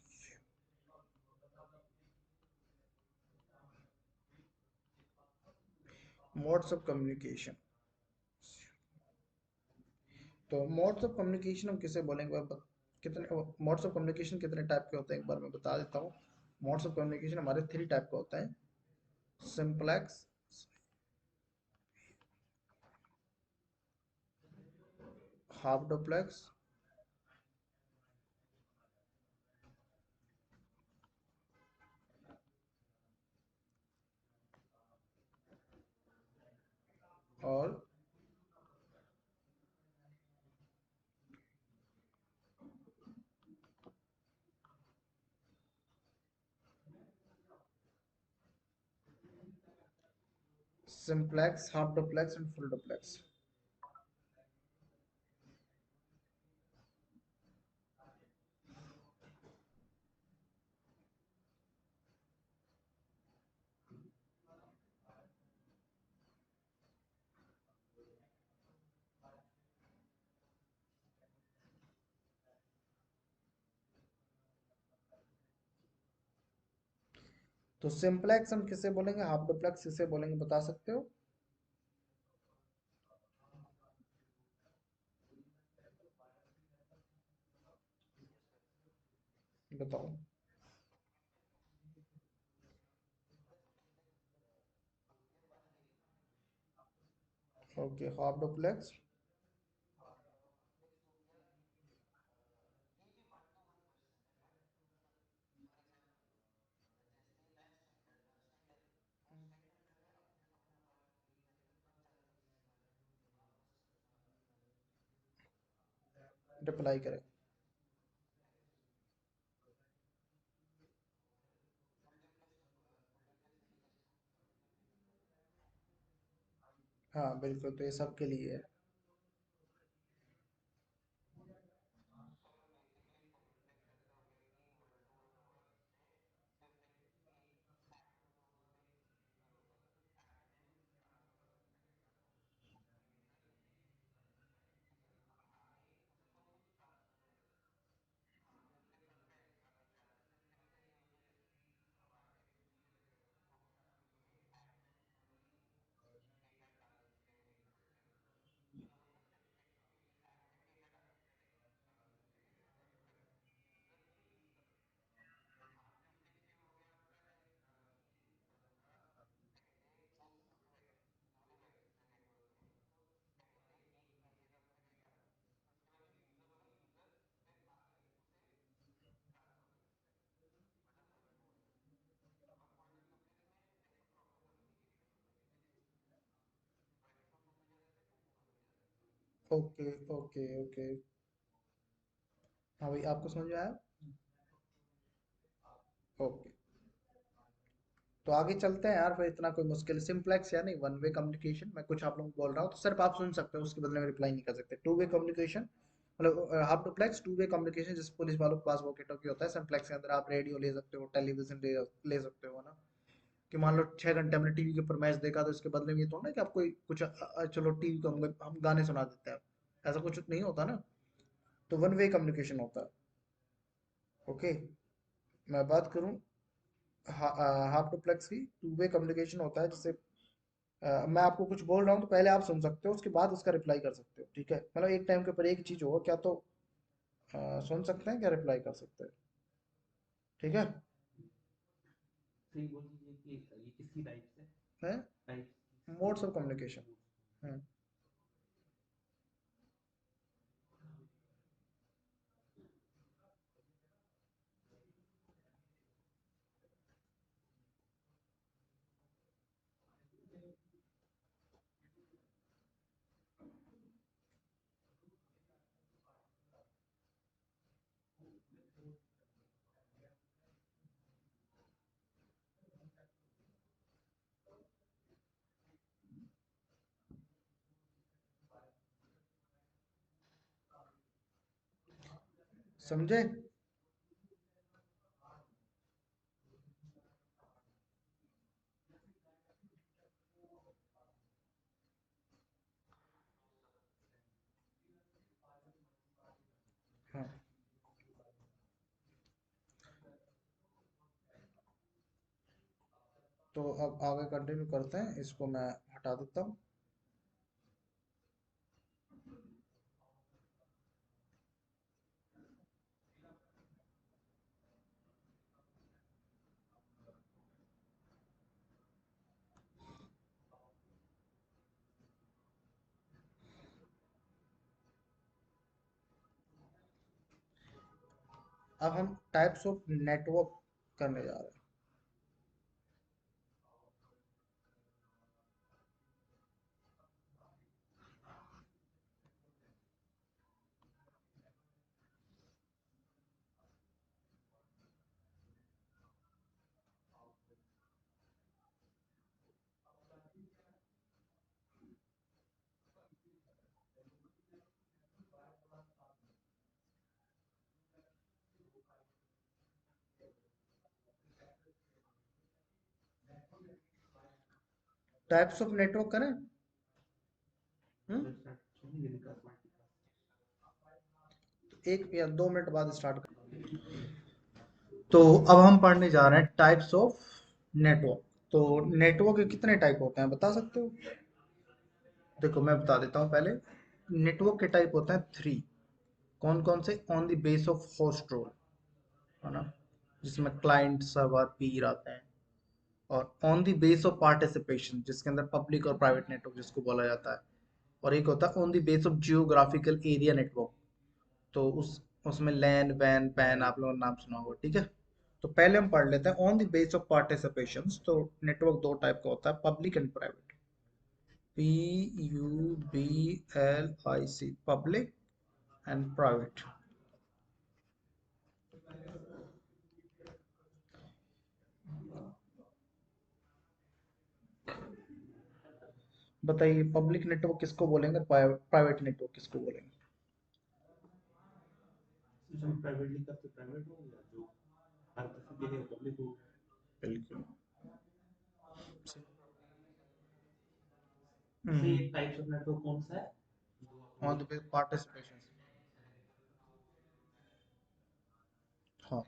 modes of communication. तो मोड्स ऑफ कम्युनिकेशन हम किसे बोलेंगे, कितने मोड्स ऑफ कम्युनिकेशन कितने टाइप के होते हैं एक बार मैं बता देता हूँ। मोड्स ऑफ कम्युनिकेशन हमारे 3 टाइप के होते हैं। सिंपलेक्स, हाफ डुप्लेक्स, और simplex, half duplex and full duplex. तो सिंपलेक्स हम किसे बोलेंगे, हाफ डुप्लेक्स किसे बोलेंगे, बता सकते हो? बताओ। Okay, half duplex. रिप्लाई करें। हाँ बिल्कुल, तो ये सबके लिए है। Okay okay okay. हाँ भाई, आपको समझ में आया? ओके। तो आगे चलते हैं यार, फिर इतना कोई मुश्किल सिंपलेक्स या नहीं, वन वे कम्युनिकेशन मैं कुछ आप लोगों को बोल रहा हूँ तो सिर्फ आप सुन सकते हो, उसके बदले में रिप्लाई नहीं कर सकते। टू वे कम्युनिकेशन मतलब half duplex two way communication, जिस पुलिस वालों के पास वॉकी टॉकी होता है। सिंपलेक्स के अंदर आप रेडियो ले सकते हो, टेलीविजन ले सकते हो ना। कि मान लो 6 घंटे हमने टीवी के ऊपर मैच देखा, तो इसके बदले में ये थोड़ा ना कि आपको कुछ चलो टीवी को हम गाने सुना देते हैं, ऐसा कुछ नहीं होता ना। तो वन वे कम्युनिकेशन होता है। ओके। मैं बात करूँ हाफ डुप्लेक्स की, टू वे कम्युनिकेशन होता है जिससे मैं आपको कुछ बोल रहा हूँ तो पहले आप सुन सकते हो, उसके बाद उसका रिप्लाई कर सकते हो, ठीक है? मतलब एक टाइम के ऊपर एक चीज होगा, क्या तो सुन सकते हैं, क्या रिप्लाई कर सकते हैं, ठीक है? सही बोल दीजिए कि ये किसकी टाइप से है टाइप मोड्स ऑफ कम्युनिकेशन। समझे? हाँ। तो अब आगे कंटिन्यू करते हैं, इसको मैं हटा देता हूँ। अब हम टाइप्स ऑफ नेटवर्क करने जा रहे हैं। टाइप्स ऑफ नेटवर्क करें। हम्म। तो 1 या 2 मिनट बाद स्टार्ट करें। तो अब हम पढ़ने जा रहे हैं टाइप्स ऑफ नेटवर्क। तो नेटवर्क के कितने टाइप होते हैं, बता सकते हो? देखो मैं बता देता हूँ पहले। नेटवर्क के टाइप होते हैं 3। कौन कौन से? On the base of host role, है ना, जिसमें क्लाइंट सर्वर पीर आते हैं। और on the base of participation, जिसके अंदर पब्लिक और प्राइवेट नेटवर्क जिसको बोला जाता है। और एक होता है on the base of geographical area network. तो उसमें लैन वैन पैन आप लोगों ने नाम सुना होगा, ठीक है? तो पहले हम पढ़ लेते हैं on the base of participation. तो नेटवर्क 2 टाइप का होता है, public and private. PUBLIC, public and private. बताइए, पब्लिक नेटवर्क किसको बोलेंगे, प्राइवेट नेटवर्क किसको बोलेंगे? जो प्राइवेटली करते प्राइवेट हो गया, जो हर किसी के लिए पब्लिक हो गया। बिल्कुल। जैसे ये टाइप्स ऑफ नेटवर्क कौन सा है जो आप ऑन द बेस पार्टिसिपेशन। हाँ।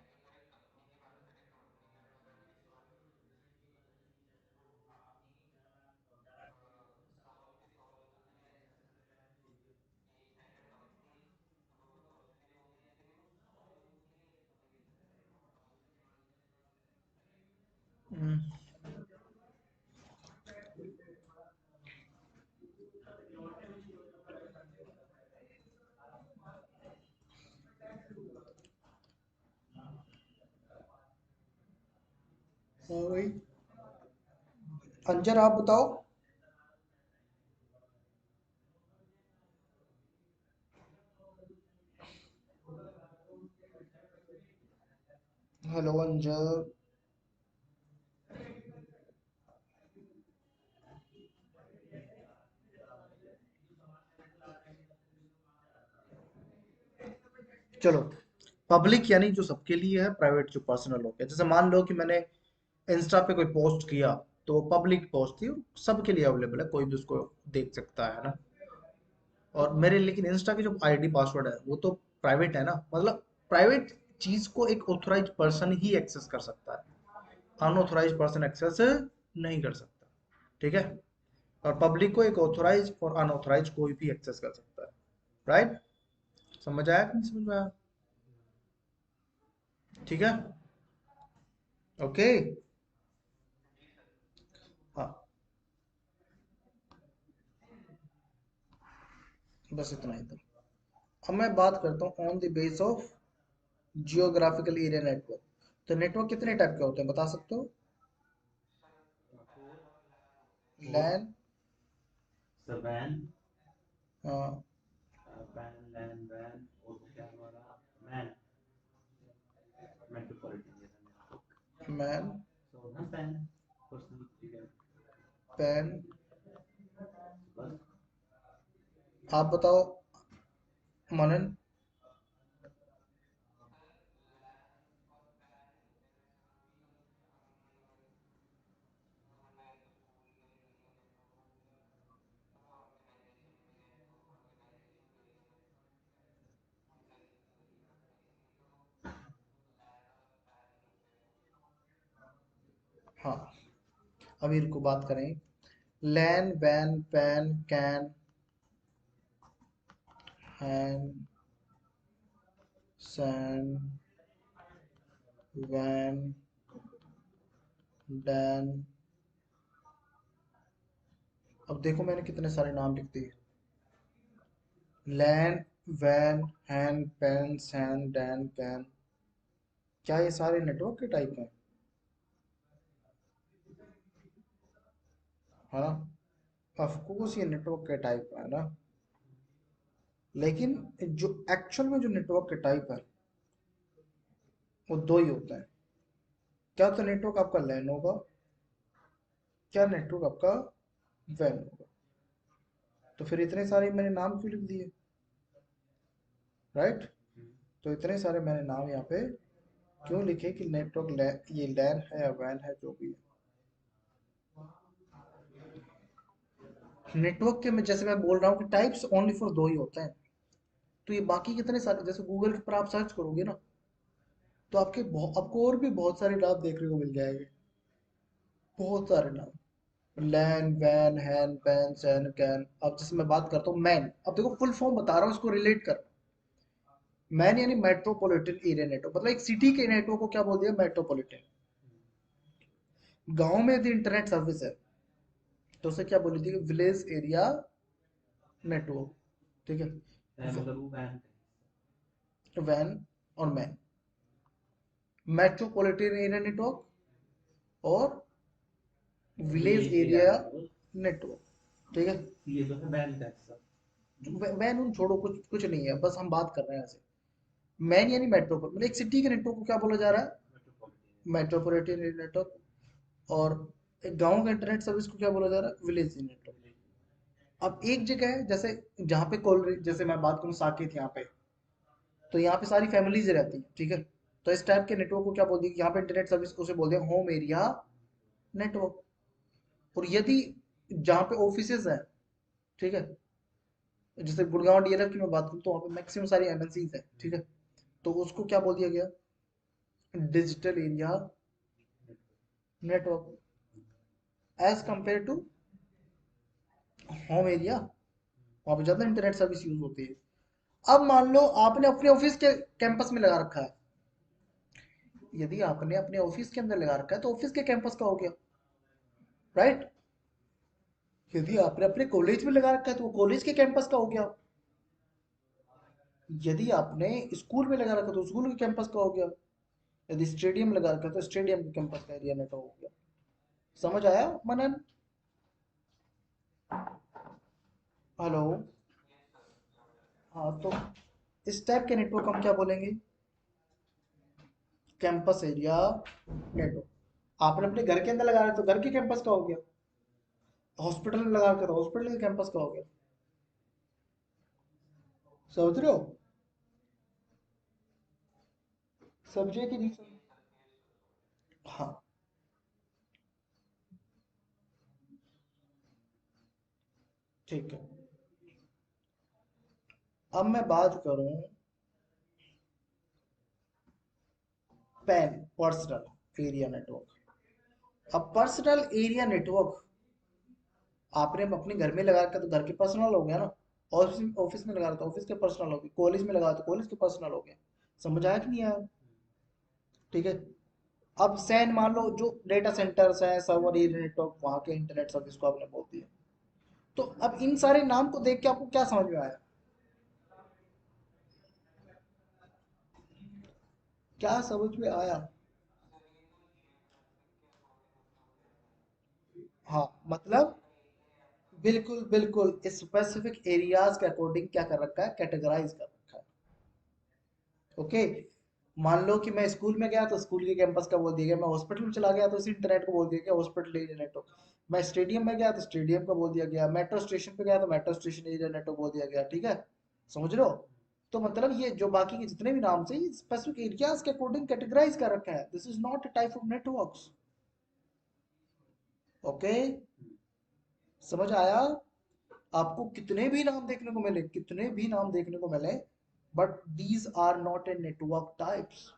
हम्म, हाँ भाई। अंजर आप बताओ। हेलो अंजर। चलो, पब्लिक यानी जो सबके लिए है, प्राइवेट जो पर्सनल हो गया। जैसे मान लो कि मैंने इंस्टा पे कोई पोस्ट किया, तो वो पब्लिक पोस्ट थी, सबके लिए अवेलेबल है, कोई भी उसको देख सकता है ना। और मेरे लेकिन इंस्टा की जो आईडी पासवर्ड है वो तो प्राइवेट है ना, मतलब प्राइवेट चीज को एक ऑथोराइज पर्सन ही एक्सेस कर सकता है, अनऑथोराइज पर्सन एक्सेस नहीं कर सकता। ठीक है। और पब्लिक को एक ऑथोराइज और अनऑथोराइज कोई भी एक्सेस कर सकता है। राइट। समझ आया कि नहीं समझ में आया? ठीक है। ओके। हाँ, बस इतना ही था। अब मैं बात करता हूँ on the base of geographical area network. तो नेटवर्क कितने टाइप के होते हैं बता सकते हो? फोर फोर लैन। सबैन हाँ। पैन लैन वैन और वो क्या हमारा MAN metropolitan area network. MAN. So ना पैन पर्सनल एरिया पैन। बस। आप बताओ मनन। हाँ, अमीर को बात करें। Lan van pan can han san van dan. अब देखो मैंने कितने सारे नाम लिख दिए। Lan van Hahn pan san dan can. क्या ये सारे नेटवर्क के टाइप हैं? है ना? ऑफकोर्स ये नेटवर्क के टाइप है ना। लेकिन जो एक्चुअल में जो नेटवर्क के टाइप है वो दो ही होते हैं। क्या तो नेटवर्क आपका लैन होगा, क्या नेटवर्क आपका वैन होगा। तो फिर इतने सारे मैंने नाम क्यों लिख दिए? राइट। तो इतने सारे मैंने नाम यहाँ पे क्यों लिखे कि नेटवर्क ये लैन है या वैन है जो भी है। नेटवर्क के में जैसे मैं बोल रहा हूँ कि टाइप्स ओनली फॉर दो ही होते हैं। तो ये बाकी कितने सारे, जैसे गूगल पर आप सर्च करोगे ना, तो आपको और भी बहुत सारे नाम देखने को मिल जाएंगे। बहुत सारे नाम। LAN van Hahn pan SAN CAN. अब जैसे मैं बात करता हूँ मैन, अब देखो फुल फॉर्म बता रहा हूँ, इसको रिलेट कर। मैन यानी मेट्रोपॉलिटन एरिया नेटवर्क, मतलब एक सिटी के नेटवर्क को क्या बोल दिया? मेट्रोपॉलिटन। गांव में यदि इंटरनेट सर्विस है तो उसे क्या बोली थी? Village area network. ठीक है। मतलब वो वैन वैन और मैन। मेट्रोपॉलिटन एरिया नेटवर्क और village village area area network. Network. ठीक है। ये तो है वैन का हिस्सा। वैन उन छोड़ो, कुछ कुछ नहीं है, बस हम बात कर रहे हैं ऐसे। मैन यानी मेट्रोपोल, मतलब एक सिटी के नेटवर्क को क्या बोला जा रहा है? Metropolitan metropolitan network. और एक गांव का इंटरनेट सर्विस को क्या बोला जा रहा है? Village network. विलेज। अब एक जगह है, जैसे जहाँ पे कॉल, जैसे मैं बात करूँ साकेत यहाँ पे, तो यहाँ पे सारी फैमिलीज रहती हैं। ठीक है। तो इस टाइप के नेटवर्क को क्या बोल दिया? यहाँ पे इंटरनेट सर्विस को उसे बोलते हैं होम एरिया नेटवर्क। और यदि जहाँ पे ऑफिसेज हैं, ठीक है, जैसे गुड़गांव डीएलएफ की मैं बात करूँ तो वहाँ पे मैक्सिमम सारी एमएनसीज है। ठीक है। तो उसको क्या बोल दिया गया? Digital area network, as compare to home area. वहाँ पे ज़्यादा इंटरनेट सर्विस यूज होती है। अब मान लो आपने अपने ऑफिस के कैंपस में लगा रखा है। यदि आपने अपने ऑफिस के अंदर लगा रखा है तो ऑफिस के कैंपस का हो गया। राइट। यदि आपने अपने कॉलेज में लगा रखा है तो वो कॉलेज के कैंपस का हो गया। यदि आपने स्कूल में लगा रखा है तो स्कूल के कैंपस का हो गया। यदि स्टेडियम लगा रखा है तो स्टेडियम के कैंपस का एरिया नेटवर्क हो गया। समझ आया मनन? हेलो। हाँ, तो इस टाइप के नेटवर्क हम क्या बोलेंगे? Campus area network. आपने अपने घर के अंदर लगा रहे तो घर के कैंपस का हो गया, हॉस्पिटल में लगा रखा तो हॉस्पिटल के कैंपस का हो गया। समझ रहे हो? समझे कि नहीं समझे? हाँ, ठीक है। अब मैं बात करूं पैन पर्सनल एरिया नेटवर्क। अब पर्सनल एरिया नेटवर्क आपने अपने घर में लगा रखा तो घर के पर्सनल हो गया ना, ऑफिस ऑफिस में लगा रहा तो ऑफिस के पर्सनल हो गए, कॉलेज में लगा तो कॉलेज के पर्सनल हो गया। समझ आया कि नहीं आया? ठीक है। अब सैन मान लो जो डेटा सेंटर्स हैं, सर्वर एरिया नेटवर्क, वहां के इंटरनेट सर्विस को आपने बोल दिया। तो अब इन सारे नाम को देख के आपको क्या समझ में आया? क्या समझ में आया? हाँ, मतलब बिल्कुल बिल्कुल स्पेसिफिक एरियाज के अकॉर्डिंग क्या कर रखा है, कैटेगराइज कर रखा है। ओके। मान लो कि मैं स्कूल में गया तो स्कूल के कैंपस का बोल दिया गया, मैं हॉस्पिटल में चला गया तो उसी इंटरनेट को बोल दिया गया हॉस्पिटल एरिया नेटवर्क। मैं स्टेडियम में गया तो स्टेडियम का बोल दिया गया, मेट्रो स्टेशन पे गया तो मेट्रो स्टेशन एरिया नेटवर्क बोल दिया गया। ठीक है, समझ रहे हो? तो मतलब ये जो बाकी के जितने भी नाम से स्पेसिफिक एरियाज के अकॉर्डिंग कैटेगराइज कर रखा है। This is not a type of networks. Okay, समझ आया? आपको कितने भी नाम देखने को मिले, कितने भी नाम देखने को मिले, but these are not a network types.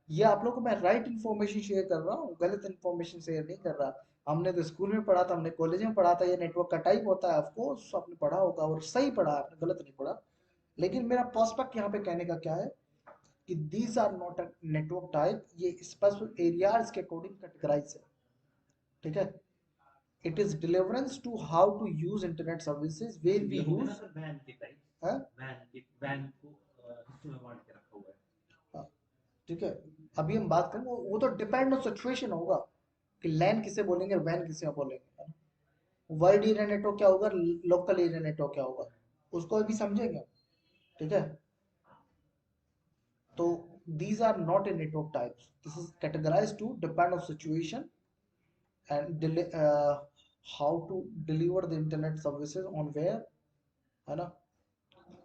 ये आप लोगों को मैं राइट इन्फॉर्मेशन शेयर कर रहा हूँ, गलत इन्फॉर्मेशन शेयर नहीं कर रहा। हमने तो स्कूल में पढ़ा था, हमने कॉलेज में पढ़ा था, ये नेटवर्क का टाइप होता है। ऑफ कोर्स आपने पढ़ा होगा और सही पढ़ा, आपने गलत नहीं पढ़ा। लेकिन मेरा पर्सपेक्ट यहाँ पे कहने का क्या है कि these are not a network type, ये स्पेसिफिक एरियाज के अकॉर्डिंग कैटेगराइज है। ठीक है। It is deliverance to how to use internet services where we ये हो गया ना यूज। सर वैन के टाइप, है। वैन को हिस्सों में बांट के रखा हुआ है। हाँ, ठीक है। अभी हम बात करें वो तो डिपेंड ऑन सिचुएशन होगा कि लैन किसे बोलेंगे, वैन किसे बोलेंगे। वर्ल्ड एरिया नेटवर्क क्या होगा, लोकल एरिया नेटवर्क क्या होगा, उसको भी समझेंगे। ठीक है। तो these are not a network types, this is categorized to depend on situation and how to deliver the internet services on where, है ना?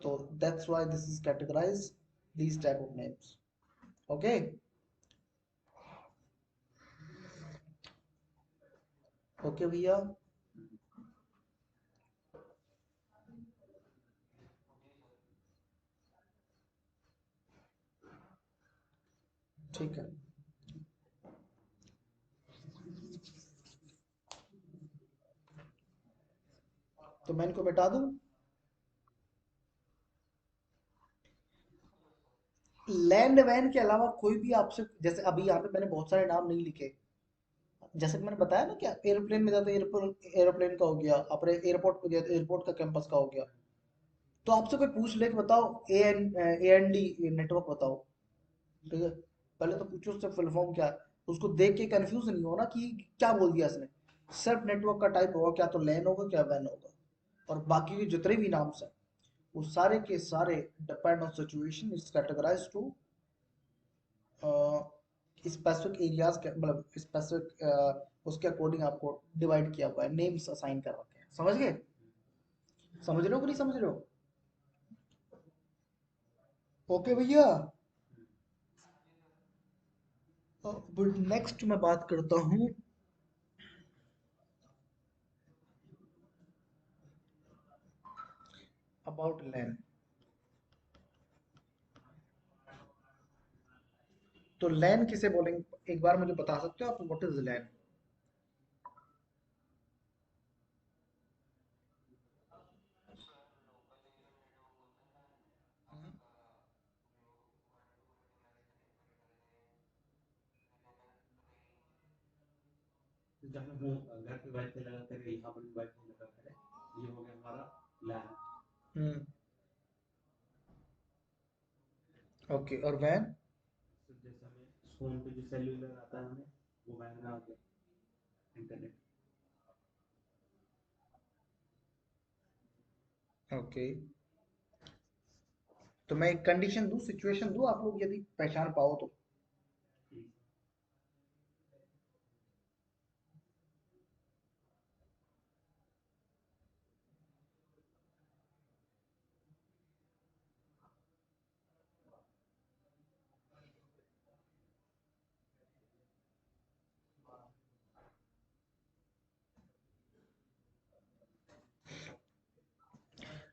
तो that's why this is categorized these type of names. Okay. Okay भैया। ठीक है, तो मैं इनको मिटा दूं। लैंड वैन के अलावा कोई भी आपसे, जैसे अभी यहाँ पे मैंने बहुत सारे नाम नहीं लिखे, जैसे कि मैंने बताया ना, क्या एरोप्लेन में जाता है एरोप्लेन का हो गया, अपने एयरपोर्ट पे गया तो एयरपोर्ट का कैंपस का हो गया। तो आपसे कोई पूछ ले कि बताओ एन डी नेटवर्क बताओ। ठीक है, पहले तो पूछो उससे फुल फॉर्म क्या है, उसको देख के कंफ्यूज नहीं होना कि क्या बोल दिया इसने। सिर्फ नेटवर्क का टाइप होगा, क्या तो लैन होगा क्या वैन होगा, और बाकी के जितने भी नाम्स हैं वो सारे के सारे depend on situation is categorise to specific areas के, मतलब स्पेसिफिक उसके अकॉर्डिंग आपको डिवाइड किया हुआ है, नेम्स असाइन कर रखे हैं। समझ गए? समझ रहे हो कि नहीं समझ रहे हो? ओके भैया। बट नेक्स्ट मैं बात करता हूँ अबाउट लैन। तो लैन किसे बोलेंगे, एक बार मुझे बता सकते हो आप, व्हाट इज लैन? तो जब हम घर पे वाईफाई लगाते हैं, यहाँ पर भी वाईफाई लगाते हैं, ये हो गया हमारा लैन। हम्म। ओके, और वैन? तो जैसे हमें फोन पे जो सेल्यूलर आता है हमें, वो वैन में आ गया इंटरनेट। ओके। तो मैं एक कंडीशन दूं, सिचुएशन दूं, आप लोग यदि पहचान पाओ तो।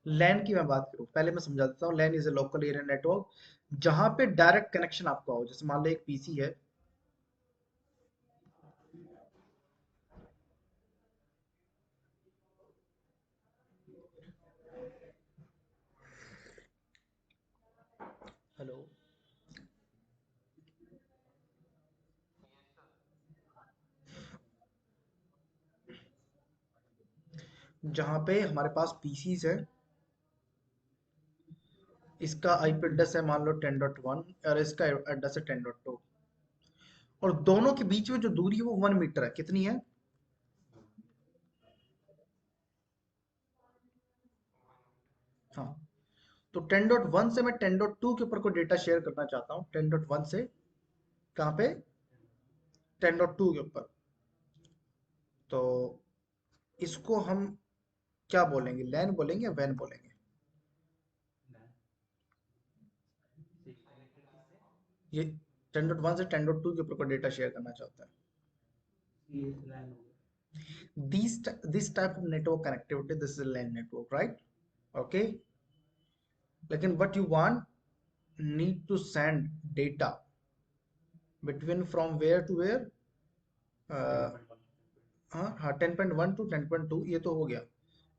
लैन की मैं बात करूं, पहले मैं समझा देता हूँ। LAN is a local area network जहां पे डायरेक्ट कनेक्शन आपका हो। जैसे मान लो एक पीसी है, हेलो, जहां पे हमारे पास पीसीज है, इसका आईपी एड्रेस है मान लो 10.1 और इसका एड्रेस है 10.2, और दोनों के बीच में जो दूरी है वो 1 मीटर है। कितनी है? हाँ। तो 10.1 से मैं 10.2 के ऊपर कोई डेटा शेयर करना चाहता हूँ, 10.1 से कहाँ पे? 10.2 के ऊपर। तो इसको हम क्या बोलेंगे, लैन बोलेंगे या वैन बोलेंगे? ये 10.1 से 10.2 के ऊपर कोई डेटा शेयर करना चाहता है। ये लैन हो गया। This type of network connectivity, this is a LAN network, right? Okay. लेकिन what you want, need to send data between from where to where? 10.1 हाँ हाँ, 10.1 to 10.2 ये तो हो गया।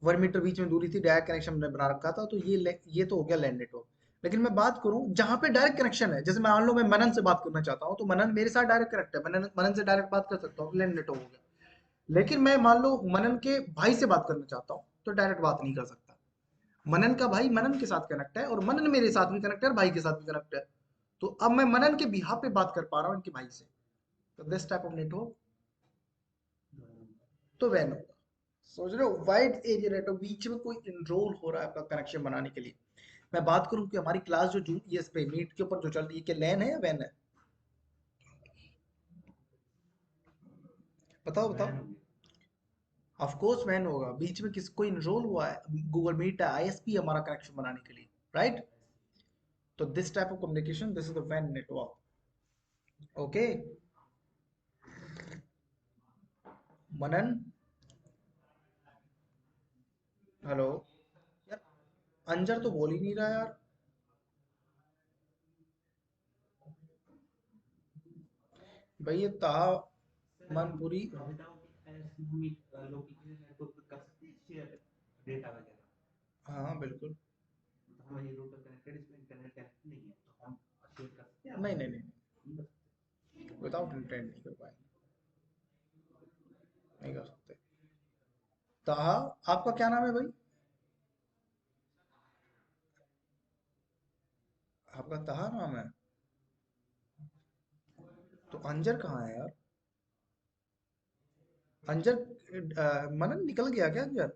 1 मीटर बीच में दूरी थी, डायरेक्ट कनेक्शन हमने बना रखा था, तो ये तो हो गया लैंड नेटवर्क। लेकिन मैं बात करूं जहां पे डायरेक्ट कनेक्शन है, जैसे मान लो मैं मनन से बात करना चाहता हूं, तो मनन मेरे साथ डायरेक्ट कनेक्ट है, मनन मनन से डायरेक्ट बात कर सकता हूँ, लैंड नेटवर्क हो गया। लेकिन मैं मान लो मनन के भाई से बात करना चाहता हूँ, तो डायरेक्ट बात नहीं कर सकता। मनन का भाई मनन के साथ कनेक्ट है, और मनन मेरे साथ भी कनेक्ट है, और भाई के साथ भी कनेक्ट है। तो अब मैं मनन के बिहाफ पे बात कर पा रहा हूँ इनके भाई से। तो दिस टाइप ऑफ नेटवर्क तो वैन होगा। सोच रहे हो, वाइड एरिया नेटवर्क, बीच में कोई इनरोल हो रहा है आपका कनेक्शन बनाने के लिए। मैं बात करूं कि हमारी क्लास जो ये इस पे मीट के ऊपर जो चल रही है, क्या लैन है या वैन है? बताओ बताओ। वैन हो गया। ऑफ कोर्स वैन होगा, बीच में किस कोई इनरोल हुआ है, गूगल मीट है, आईएसपी हमारा कनेक्शन बनाने के लिए, राइट? तो this type of communication, this is the वैन नेटवर्क। ओके। मनन, हेलो। यार, अंजर तो बोल ही नहीं रहा यार। भाई ये ताहा सर हम मनपुरी। विदाउट ऐसे लोकेशन नेटवर्क कर सकते हैं शेयर डेटा वगैरह। हाँ बिल्कुल। तो हमारी रूटर कनेक्टेड, इसमें इंटरनेट कनेक्ट नहीं है, तो हम शेयर कर सकते हैं नहीं आपस नहीं में। नहीं, नहीं कर सकते। विदाउट इंटेंट नहीं कर पाएंगे, नहीं कर सकते। ताहा, आपका क्या नाम है भाई? आपका ताहा नाम है? तो अंजर कहाँ है यार? अंजर मनन निकल गया क्या अंजर?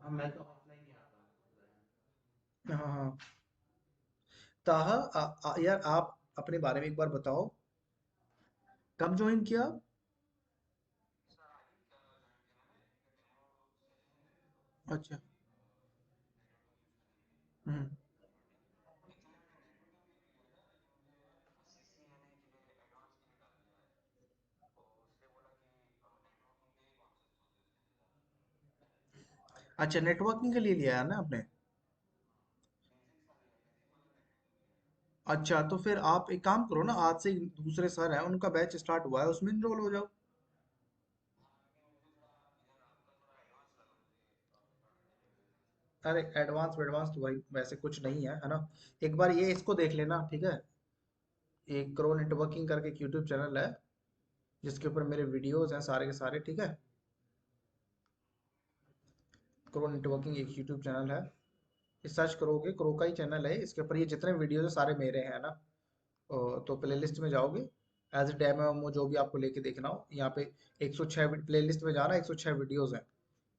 हाँ मैं तो ऑफलाइन ही आता हूँ। हाँ हाँ। ताहा, यार आप अपने बारे में एक बार बताओ, कब ज्वाइन किया? अच्छा। हम्म। अच्छा, नेटवर्किंग के लिए लिया है ना आपने? अच्छा, तो फिर आप एक काम करो ना, आज से दूसरे सर हैं, उनका बैच स्टार्ट हुआ है, उसमें इनरोल हो जाओ। अरे एडवांस एडवांस तो भाई वैसे कुछ नहीं है, है ना? एक बार ये इसको देख लेना, ठीक है? एक करो नेटवर्किंग करके एक यूट्यूब चैनल है, जिसके ऊपर मेरे वीडियोस हैं सारे के सारे, ठीक है? करो नेटवर्किंग एक यूट्यूब चैनल है, सर्च करोगे, क्रो का ही चैनल है, इसके ऊपर ये जितने वीडियोस है सारे मेरे हैं ना। तो प्लेलिस्ट में जाओगे, एज ए डेमो जो भी आपको लेके देखना हो, यहाँ पे 106 प्लेलिस्ट में जाना, 106 वीडियोस हैं,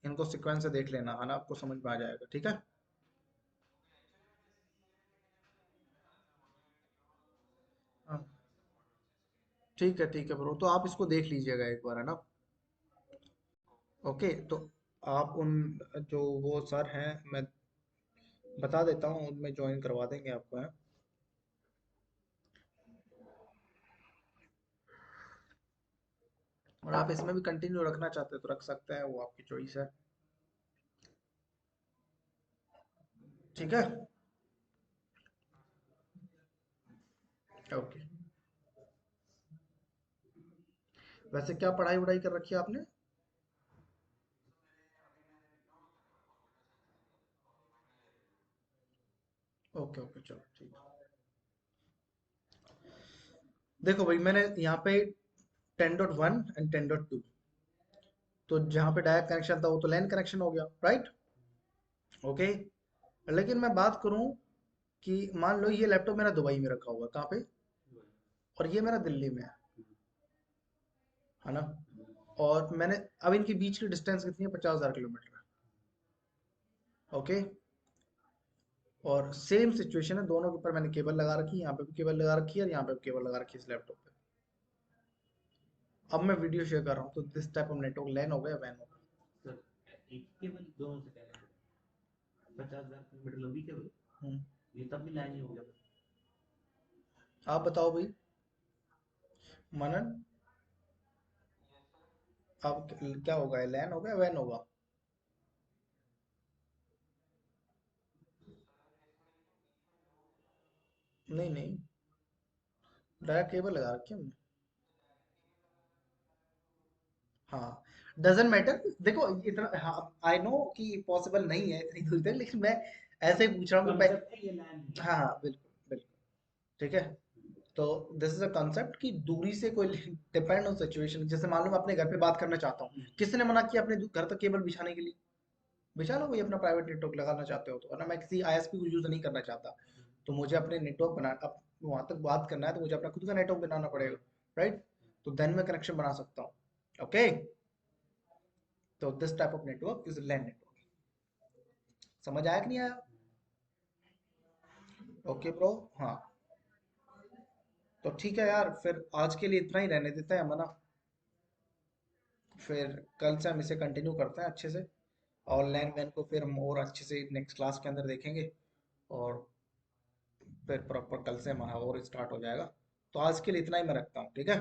इनको सीक्वेंस से देख लेना है ना, आपको समझ में आ जाएगा, ठीक है। हाँ, ठीक है ब्रो, तो आप इसको देख लीजिएगा एक बार, है ना। ओके, तो आप उन जो वो सर हैं, मैं बता देता हूँ, उनमें ज्वाइन करवा देंगे आपको, है। और आप इसमें भी कंटिन्यू रखना चाहते हैं तो रख सकते हैं, वो आपकी चॉइस है, ठीक है। ओके, वैसे क्या पढ़ाई वढ़ाई कर रखी है आपने? ओके ओके, चलो ठीक है। देखो भाई, मैंने यहाँ पे 10.1 एंड 10.2, तो जहाँ पे डायरेक्ट कनेक्शन था वो तो लैन कनेक्शन हो गया, राइट। ओके, लेकिन मैं बात करूँ कि मान लो ये लैपटॉप मेरा दुबई में रखा हुआ है, कहाँ पे, और ये मेरा दिल्ली में है ना। और मैंने, अब इनके बीच की डिस्टेंस कितनी है, 50,000 किलोमीटर। ओके, और सेम सिचुएशन है, दोनों के ऊपर मैंने केबल लगा रखी है, यहाँ पे भी केबल लगा रखी है और यहाँ पे भी केबल लगा रखी है इस लैपटॉप पे। अब मैं वीडियो शेयर कर रहा हूँ, तो दिस टाइप ऑफ नेटवर्क लैन हो गया, वैन हो गया। सर एक केवल दोनों से कह रहे हैं 50,000 किलोमीटर लंबी केबल, हम्म, ये तब भी लाइन ही हो गया। आप बताओ भाई, मनन, अब क्या होगा, लैन होगा या वैन होगा? नहीं नहीं, डायरेक्ट केबल लगा रखी है हमने। हाँ, डजेंट मैटर, देखो इतना, हाँ आई नो कि पॉसिबल नहीं है इतनी दूर तक, लेकिन मैं ऐसे ही पूछ रहा हूँ कि कॉन्सेप्ट है ये लाइन है। हाँ हाँ, बिल्कुल बिल्कुल, ठीक है। तो दिस इज अ कंसेप्ट कि दूरी से कोई डिपेंड ऑन सिचुएशन, जैसे मान लो मैं अपने घर पे बात करना चाहता हूँ, किसी ने मना किया अपने घर तक केबल बिछाने के लिए, बिछा लो भाई, अपना प्राइवेट नेटवर्क लगाना चाहते हो तो, वरना मैं किसी आईएसपी को यूज नहीं करना चाहता, तो मुझे अपने नेटवर्क बना, अब वहां तक बात करना है तो मुझे अपना खुद का नेटवर्क बनाना पड़ेगा, राइट। तो देन मैं कनेक्शन बना सकता हूँ, ओके। तो this type of network is LAN network, समझ आया कि नहीं आया? ओके ब्रो, हाँ। तो ठीक है यार, फिर आज के लिए इतना ही रहने देते हैं हम, है ना। फिर कल से हम इसे कंटिन्यू करते हैं अच्छे से, और लैन वैन को फिर हम और अच्छे से नेक्स्ट क्लास के अंदर देखेंगे, और फिर प्रॉपर कल से हमारा और स्टार्ट हो जाएगा। तो आज के लिए इतना ही मैं रखता हूँ, ठीक है।